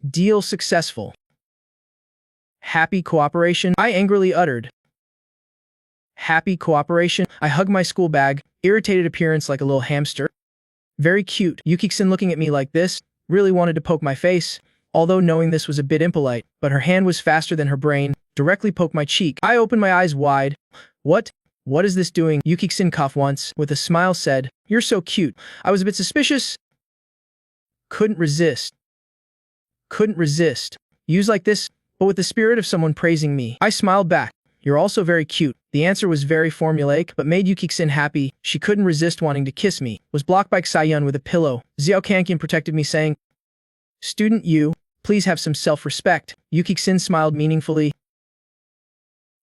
"Deal successful. Happy cooperation," I angrily uttered. "Happy cooperation." I hugged my school bag, irritated appearance like a little hamster. Very cute. Yuki-san looking at me like this, really wanted to poke my face, although knowing this was a bit impolite, but her hand was faster than her brain, directly poked my cheek. I opened my eyes wide. What is this doing?" Yuki-san coughed once, with a smile said, "You're so cute." I was a bit suspicious. Couldn't resist. Used like this, but with the spirit of someone praising me. I smiled back. "You're also very cute." The answer was very formulaic, but made Yuki-san happy. She couldn't resist wanting to kiss me. Was blocked by Xiaoyun with a pillow. Xiao Kankian protected me, saying, "Student you, please have some self-respect." Yuki-san smiled meaningfully.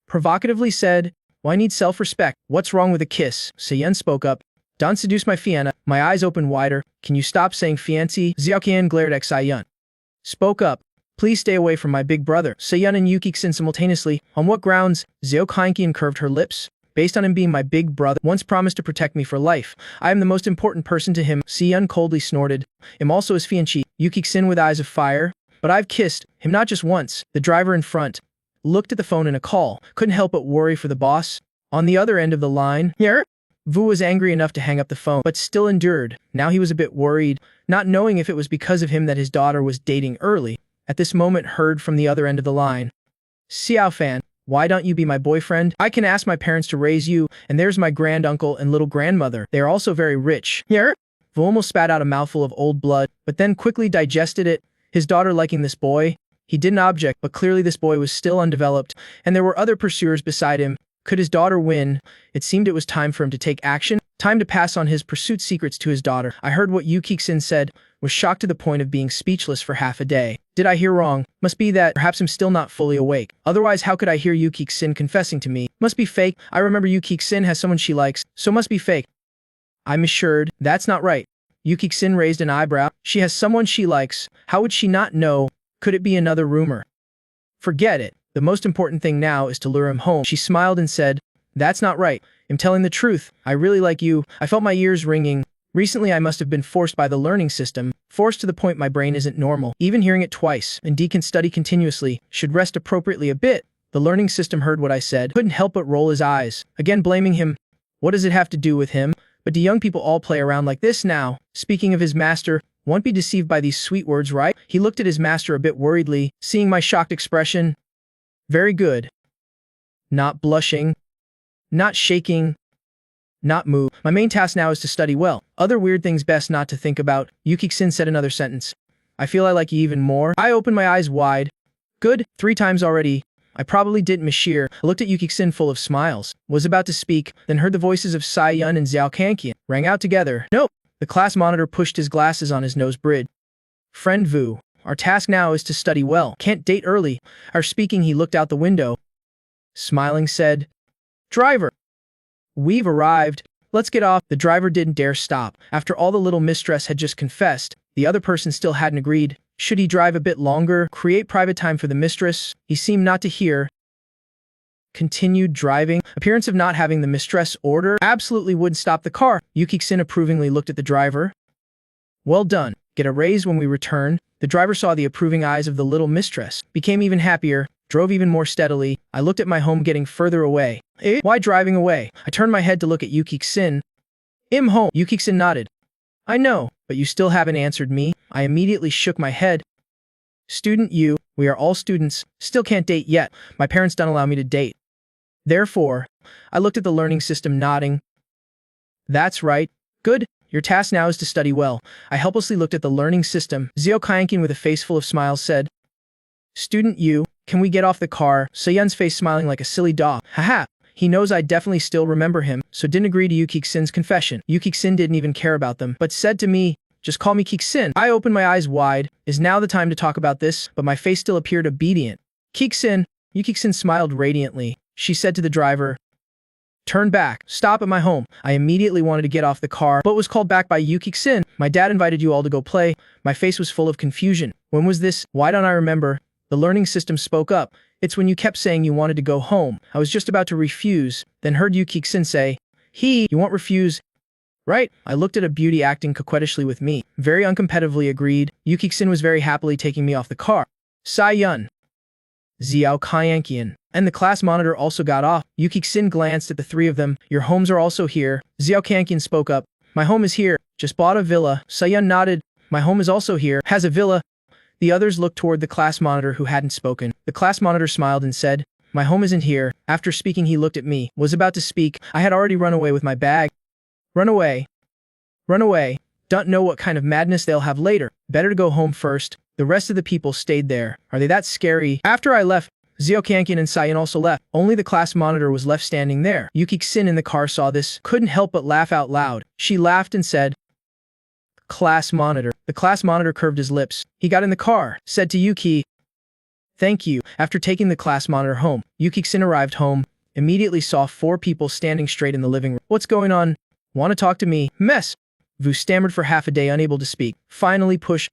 Provocatively said, "Why need self-respect? What's wrong with a kiss?" Xiaoyun spoke up. "Don't seduce my fiancé." My eyes opened wider. "Can you stop saying fiancé?" Xiao Kankian glared at Xiaoyun. Spoke up. "Please stay away from my big brother." Xiaoyun and Yuki-san simultaneously. "On what grounds?" Xiao Kankian curved her lips. "Based on him being my big brother, once promised to protect me for life. I am the most important person to him." Xiaoyun coldly snorted. "I'm also his fiancé." Yuki-san with eyes of fire. "But I've kissed him not just once." The driver in front looked at the phone in a call. Couldn't help but worry for the boss. On the other end of the line, here, Vu was angry enough to hang up the phone, but still endured. Now he was a bit worried, not knowing if it was because of him that his daughter was dating early. At this moment heard from the other end of the line. "Xiaofan, why don't you be my boyfriend? I can ask my parents to raise you, and there's my granduncle and little grandmother. They are also very rich." Here, Vu almost spat out a mouthful of old blood, but then quickly digested it. His daughter liking this boy? He didn't object, but clearly this boy was still undeveloped, and there were other pursuers beside him. Could his daughter win? It seemed it was time for him to take action, time to pass on his pursuit secrets to his daughter. I heard what Yuki-san said, was shocked to the point of being speechless for half a day. Did I hear wrong? Must be that perhaps I'm still not fully awake. Otherwise, how could I hear Yuki-san confessing to me? Must be fake. I remember Yuki-san has someone she likes, so must be fake. I'm assured that's not right. Yuki-san raised an eyebrow. She has someone she likes. How would she not know? Could it be another rumor? Forget it. The most important thing now is to lure him home. She smiled and said, "That's not right. I'm telling the truth. I really like you." I felt my ears ringing. Recently I must have been forced by the learning system, forced to the point my brain isn't normal. Even hearing it twice, and D can study continuously, should rest appropriately a bit. The learning system heard what I said, couldn't help but roll his eyes, again blaming him. What does it have to do with him? But do young people all play around like this now? Speaking of his master, won't be deceived by these sweet words, right? He looked at his master a bit worriedly, seeing my shocked expression. Very good. Not blushing. Not shaking. Not move. My main task now is to study well. Other weird things best not to think about. Yuki-san said another sentence. I feel I like you even more. I opened my eyes wide. Good, 3 times already. I probably didn't Mashir. I looked at Yuki-san full of smiles. Was about to speak, then heard the voices of Xiaoyun and Xiao Kankian rang out together. Nope. The class monitor pushed his glasses on his nose bridge. Friend Vu, our task now is to study well. Can't date early. After speaking, he looked out the window. Smiling said, Driver, we've arrived. Let's get off. The driver didn't dare stop. After all the little mistress had just confessed, the other person still hadn't agreed. Should he drive a bit longer, create private time for the mistress? He seemed not to hear. Continued driving. Appearance of not having the mistress order absolutely wouldn't stop the car. Yuki-san approvingly looked at the driver. Well done. Get a raise when we return. The driver saw the approving eyes of the little mistress, became even happier, drove even more steadily. I looked at my home getting further away. Why driving away? I turned my head to look at Yuki-san. Home. Yuki-san nodded. I know, but you still haven't answered me. I immediately shook my head. Student you, we are all students, still can't date yet. My parents don't allow me to date. Therefore, I looked at the learning system nodding. That's right. Good. Your task now is to study well. I helplessly looked at the learning system. Zio Kyankin with a face full of smiles said, Student you, can we get off the car? Soyun's face smiling like a silly dog. Haha. He knows I definitely still remember him, so didn't agree to Yuki-san's confession. Yuki-san didn't even care about them, but said to me, just call me Kik-san. I opened my eyes wide. Is now the time to talk about this? But my face still appeared obedient. Kik-san. Yuki-san smiled radiantly. She said to the driver, Turn back. Stop at my home. I immediately wanted to get off the car, but was called back by Yuki-san. My dad invited you all to go play. My face was full of confusion. When was this? Why don't I remember? The learning system spoke up. It's when you kept saying you wanted to go home. I was just about to refuse, then heard Yuki-san say, you won't refuse. Right? I looked at a beauty acting coquettishly with me. Very uncompetitively agreed. Yuki-san was very happily taking me off the car. Sai-yun. Xiao Kyankian. And the class monitor also got off. Yuki-san glanced at the three of them. Your homes are also here. Xiao Kyankian spoke up. My home is here. Just bought a villa. Sai-yun nodded. My home is also here. Has a villa. The others looked toward the class monitor who hadn't spoken. The class monitor smiled and said, My home isn't here. After speaking, he looked at me. Was about to speak. I had already run away with my bag. Run away. Run away. Don't know what kind of madness they'll have later. Better to go home first. The rest of the people stayed there. Are they that scary? After I left, Xiao Kyankin and Sai-yun also left. Only the class monitor was left standing there. Yuki-san in the car saw this, couldn't help but laugh out loud. She laughed and said, Class monitor. The class monitor curved his lips. He got in the car, said to Yuki, Thank you. After taking the class monitor home, Yuki-san arrived home, immediately saw 4 people standing straight in the living room. What's going on? Want to talk to me? Mess. Vu stammered for half a day, unable to speak. Finally pushed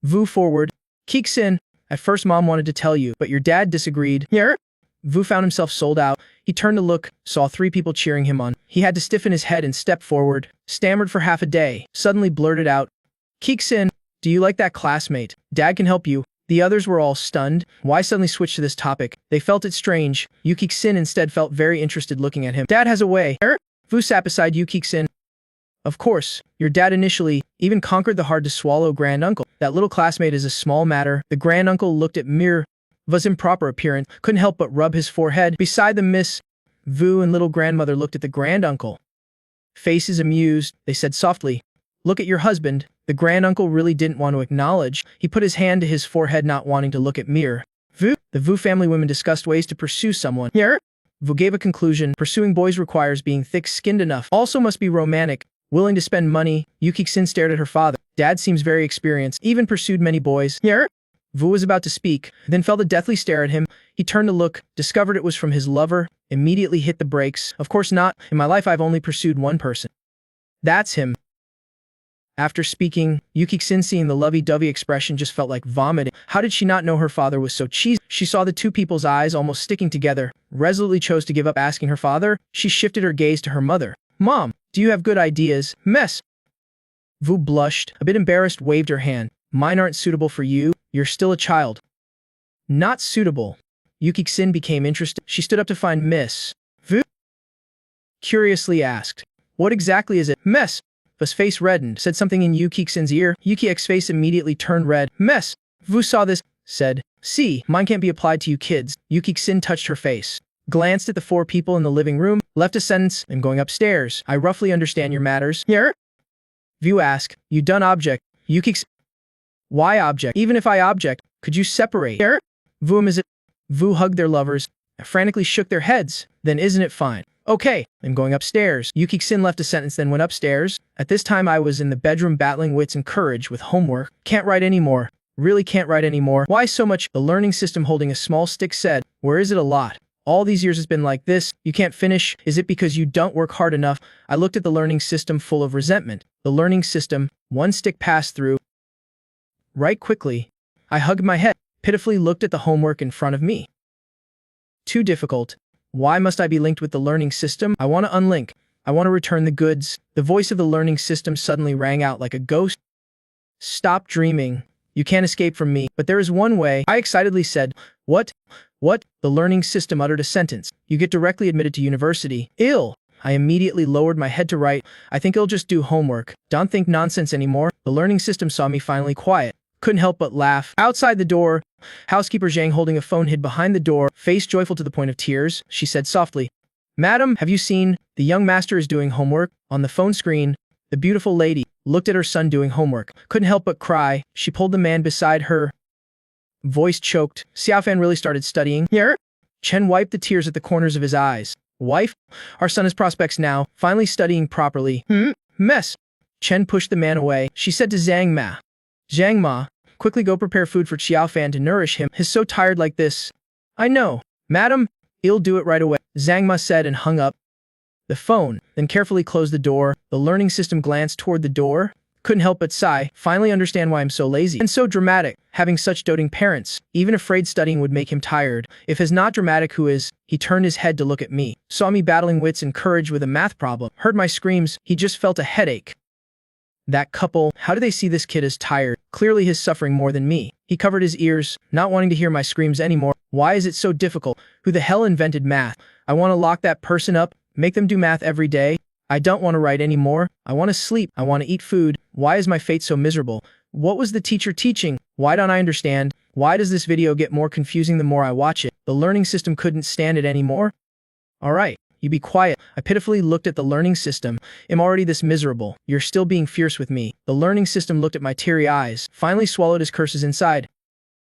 Vu forward. Kik-san, at first Mom wanted to tell you, but your dad disagreed. Here? Vu found himself sold out. He turned to look, saw 3 people cheering him on. He had to stiffen his head and step forward. Stammered for half a day. Suddenly blurted out, Kik-san, do you like that classmate? Dad can help you. The others were all stunned. Why suddenly switch to this topic? They felt it strange. Yuki-san instead felt very interested looking at him. Dad has a way. Vu sat beside Yuki-san. Of course, your dad initially even conquered the hard-to-swallow granduncle. That little classmate is a small matter. The granduncle looked at Mirva's improper appearance, couldn't help but rub his forehead. Beside them, Miss Vu and little grandmother looked at the granduncle. Faces amused, they said softly, Look at your husband. The granduncle really didn't want to acknowledge. He put his hand to his forehead, not wanting to look at Mir. Vu. The Vu family women discussed ways to pursue someone. Here? Vu gave a conclusion. Pursuing boys requires being thick-skinned enough. Also must be romantic. Willing to spend money. Yuki-san stared at her father. Dad seems very experienced. Even pursued many boys. Here? Vu was about to speak, then felt a deathly stare at him. He turned to look, discovered it was from his lover, immediately hit the brakes. Of course not. In my life I've only pursued one person. That's him. After speaking, Yuki-san seeing the lovey-dovey expression just felt like vomiting. How did she not know her father was so cheesy? She saw the 2 people's eyes almost sticking together, resolutely chose to give up asking her father. She shifted her gaze to her mother. Mom, do you have good ideas? Mess. Vu blushed, a bit embarrassed, waved her hand. Mine aren't suitable for you. You're still a child. Not suitable. Yuki-san became interested. She stood up to find Miss Vu. Curiously asked, What exactly is it? Mess. Vu's face reddened, said something in Yuki-san's ear. Yuki-x's face immediately turned red. Mess. Vu saw this, said, See, mine can't be applied to you kids. Yuki-san touched her face, glanced at the 4 people in the living room, left a sentence, and going upstairs. I roughly understand your matters. Here? Vu asked, You done object. Yuki-san. Why object? Even if I object, could you separate? Here? Vu is it? Vu hugged their lovers, frantically shook their heads. Then isn't it fine? Okay, I'm going upstairs. Yuki Xin left a sentence then went upstairs. At this time I was in the bedroom battling wits and courage with homework. Can't write anymore. Really can't write anymore. Why so much? The learning system holding a small stick said, where is it a lot? All these years has been like this. You can't finish. Is it because you don't work hard enough? I looked at the learning system full of resentment. The learning system, one stick passed through. Right quickly. I hugged my head, pitifully looked at the homework in front of me. Too difficult. Why must I be linked with the learning system? I want to unlink. I want to return the goods. The voice of the learning system suddenly rang out like a ghost. Stop dreaming. You can't escape from me. But there is one way. I excitedly said, What? What? The learning system uttered a sentence. You get directly admitted to university. Ill. I immediately lowered my head to write. I think I'll just do homework. Don't think nonsense anymore. The learning system saw me finally quiet. Couldn't help but laugh. Outside the door, housekeeper Zhang holding a phone hid behind the door, face joyful to the point of tears, she said softly, Madam, have you seen? The young master is doing homework. On the phone screen, the beautiful lady looked at her son doing homework. Couldn't help but cry. She pulled the man beside her. Voice choked. Xiaofan really started studying. Here? Chen wiped the tears at the corners of his eyes. Wife? Our son has prospects now. Finally studying properly. Mess. Chen pushed the man away. She said to Zhang Ma. Zhang Ma, quickly go prepare food for Xiaofan to nourish him. He's so tired like this. I know. Madam, he'll do it right away. Zhang Ma said and hung up the phone, then carefully closed the door. The learning system glanced toward the door. Couldn't help but sigh. Finally understand why I'm so lazy and so dramatic. Having such doting parents, even afraid studying would make him tired. If he's not dramatic, who is? He turned his head to look at me. Saw me battling wits and courage with a math problem. Heard my screams. He just felt a headache. That couple, how do they see this kid as tired? Clearly he's suffering more than me. He covered his ears, not wanting to hear my screams anymore. Why is it so difficult? Who the hell invented math? I want to lock that person up, make them do math every day. I don't want to write anymore. I want to sleep. I want to eat food. Why is my fate so miserable? What was the teacher teaching? Why don't I understand? Why does this video get more confusing the more I watch it? The learning system couldn't stand it anymore. Alright, you be quiet. I pitifully looked at the learning system. I'm already this miserable. You're still being fierce with me. The learning system looked at my teary eyes, finally swallowed his curses inside.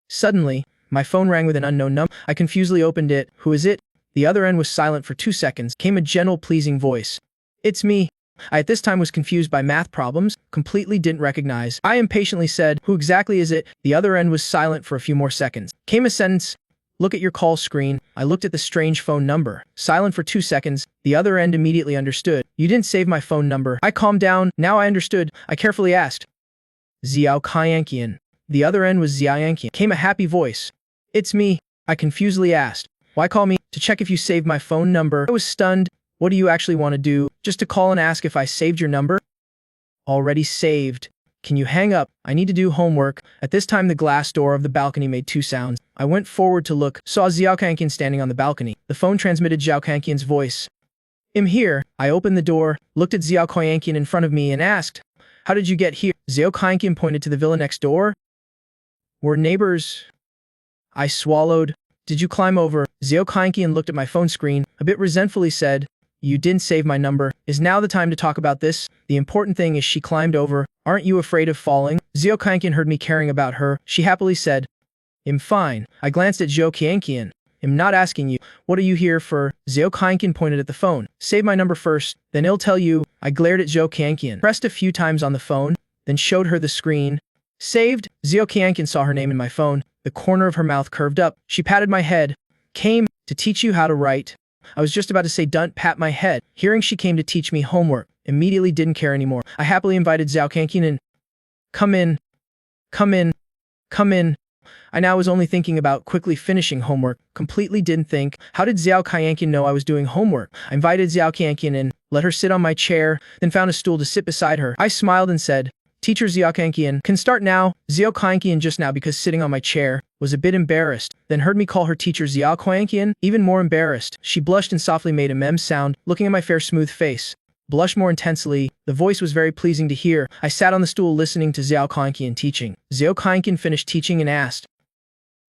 Suddenly, my phone rang with an unknown number. I confusedly opened it. Who is it? The other end was silent for 2 seconds. Came a gentle, pleasing voice. It's me. I at this time was confused by math problems, completely didn't recognize. I impatiently said, who exactly is it? The other end was silent for a few more seconds. Came a sentence. Look at your call screen. I looked at the strange phone number. Silent for 2 seconds. The other end immediately understood. You didn't save my phone number. I calmed down. Now I understood. I carefully asked. Xiao Kaiyanqian. The other end was Xiao Yanqian. Came a happy voice. It's me. I confusedly asked. Why call me? To check if you saved my phone number. I was stunned. What do you actually want to do? Just to call and ask if I saved your number? Already saved. Can you hang up? I need to do homework. At this time the glass door of the balcony made 2 sounds. I went forward to look, saw Xiao Kaiyanqian standing on the balcony. The phone transmitted Xiao Kaiyanqian's voice. I'm here. I opened the door, looked at Xiao Kaiyanqian in front of me and asked, how did you get here? Xiao Kaiyanqian pointed to the villa next door. We're neighbors. I swallowed. Did you climb over? Xiao Kaiyanqian looked at my phone screen, a bit resentfully said, you didn't save my number. Is now the time to talk about this? The important thing is she climbed over. Aren't you afraid of falling? Xiao Kaiyanqian heard me caring about her. She happily said, I'm fine. I glanced at Xiao Kaiyanqian. I'm not asking you. What are you here for? Xiao Kaiyanqian pointed at the phone. Save my number first, then he'll tell you. I glared at Xiao Kaiyanqian. Pressed a few times on the phone, then showed her the screen. Saved. Xiao Kaiyanqian saw her name in my phone. The corner of her mouth curved up. She patted my head. Came to teach you how to write. I was just about to say don't pat my head. Hearing she came to teach me homework, immediately didn't care anymore. I happily invited Xiao Kaiyanqian in. Come in. Come in. Come in. I now was only thinking about quickly finishing homework, completely didn't think. How did Xiao Kaiyanqian know I was doing homework? I invited Xiao Kaiyanqian in, let her sit on my chair, then found a stool to sit beside her. I smiled and said, Teacher Xiao Kaiyanqian, can start now. Xiao Kaiyanqian just now because sitting on my chair, was a bit embarrassed, then heard me call her teacher Xiao Kaiyanqian, even more embarrassed. She blushed and softly made a mem sound, looking at my fair smooth face. Blushed more intensely. The voice was very pleasing to hear. I sat on the stool listening to Xiao Kaiyanqian teaching. Xiao Kaiyanqian finished teaching and asked,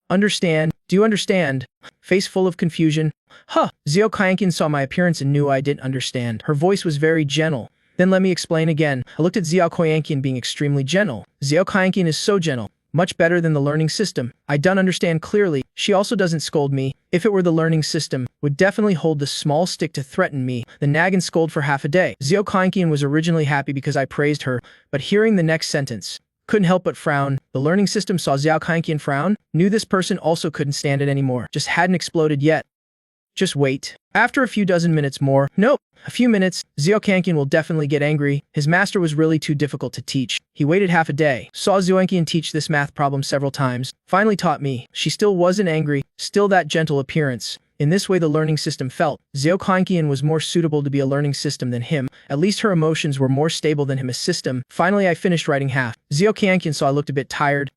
Understand? Do you understand? Face full of confusion. Huh. Xiao Kaiyanqian saw my appearance and knew I didn't understand. Her voice was very gentle. Then let me explain again. I looked at Xiao Kaiyanqian being extremely gentle. Xiao Kaiyanqian is so gentle. Much better than the learning system. I don't understand clearly. She also doesn't scold me. If it were the learning system, would definitely hold the small stick to threaten me, then nag and scold for half a day. Xiao Kangqian was originally happy because I praised her, but hearing the next sentence, couldn't help but frown. The learning system saw Xiao Kangqian frown, knew this person also couldn't stand it anymore. Just hadn't exploded yet. Just wait. After a few dozen minutes more, nope, a few minutes, Xiao Kangqian will definitely get angry. His master was really too difficult to teach. He waited half a day, saw Xiao Kangqian teach this math problem several times, finally taught me. She still wasn't angry, still that gentle appearance. In this way the learning system felt. Xiao Kangqian was more suitable to be a learning system than him. At least her emotions were more stable than him a system. Finally I finished writing half. Xiao Kangqian saw I looked a bit tired.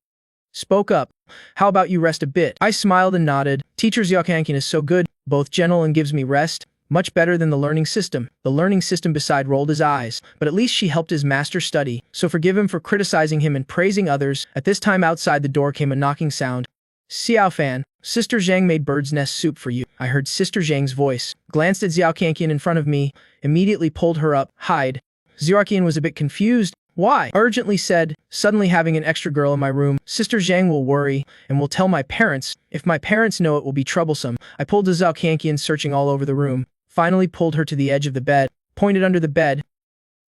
Spoke up. How about you rest a bit? I smiled and nodded. Teacher Xiao Kangqian is so good, both gentle and gives me rest. Much better than the learning system. The learning system beside rolled his eyes, but at least she helped his master study, so forgive him for criticizing him and praising others. At this time outside the door came a knocking sound. Xiao Fan, Sister Zhang made bird's nest soup for you. I heard Sister Zhang's voice, glanced at Xiao Kangqian in front of me, immediately pulled her up, hide. Xiao Kangqian was a bit confused. Why? Urgently said, suddenly having an extra girl in my room. Sister Zhang will worry, and will tell my parents. If my parents know it will be troublesome. I pulled Xiao Kangqian searching all over the room, finally pulled her to the edge of the bed, pointed under the bed.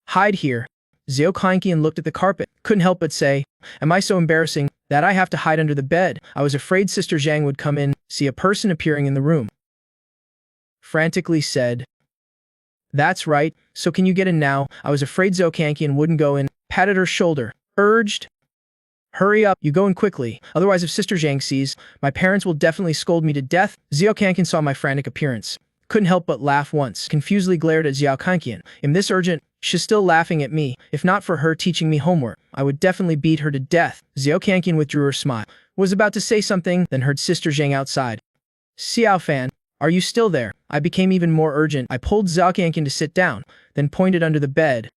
Hide here. Xiao Kangqian looked at the carpet, couldn't help but say, am I so embarrassing that I have to hide under the bed? I was afraid Sister Zhang would come in, see a person appearing in the room. Frantically said, that's right, so can you get in now? I was afraid Xiao Kangqian wouldn't go in, patted her shoulder, urged. Hurry up, you go in quickly, otherwise if Sister Zhang sees, my parents will definitely scold me to death. Xiao Kangqian saw my frantic appearance. Couldn't help but laugh once, confusedly glared at Xiao Kangqian. Am this urgent? She's still laughing at me. If not for her teaching me homework, I would definitely beat her to death. Xiao Kangqian withdrew her smile. Was about to say something, then heard Sister Zhang outside. Xiao Fan, are you still there? I became even more urgent. I pulled Xiao Kangqian to sit down, then pointed under the bed.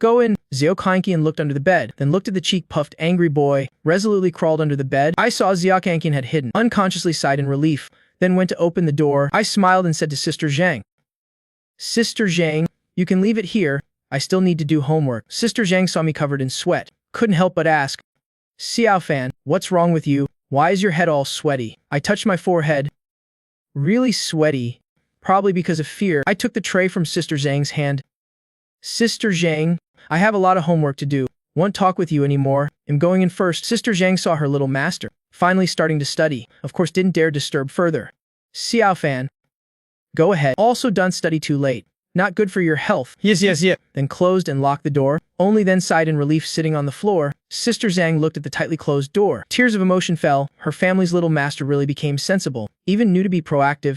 Go in. Xiao Kangqian looked under the bed, then looked at the cheek-puffed angry boy, resolutely crawled under the bed. I saw Xiao Kangqian had hidden, unconsciously sighed in relief, then went to open the door. I smiled and said to Sister Zhang, Sister Zhang, you can leave it here. I still need to do homework. Sister Zhang saw me covered in sweat, couldn't help but ask, Xiao Fan, what's wrong with you? Why is your head all sweaty? I touched my forehead. Really sweaty. Probably because of fear. I took the tray from Sister Zhang's hand. Sister Zhang, I have a lot of homework to do. Won't talk with you anymore. I'm going in first. Sister Zhang saw her little master, finally starting to study. Of course didn't dare disturb further. Xiao Fan, go ahead. Also done study too late. Not good for your health. Yes. Then closed and locked the door. Only then sighed in relief sitting on the floor. Sister Zhang looked at the tightly closed door. Tears of emotion fell. Her family's little master really became sensible. Even knew to be proactive.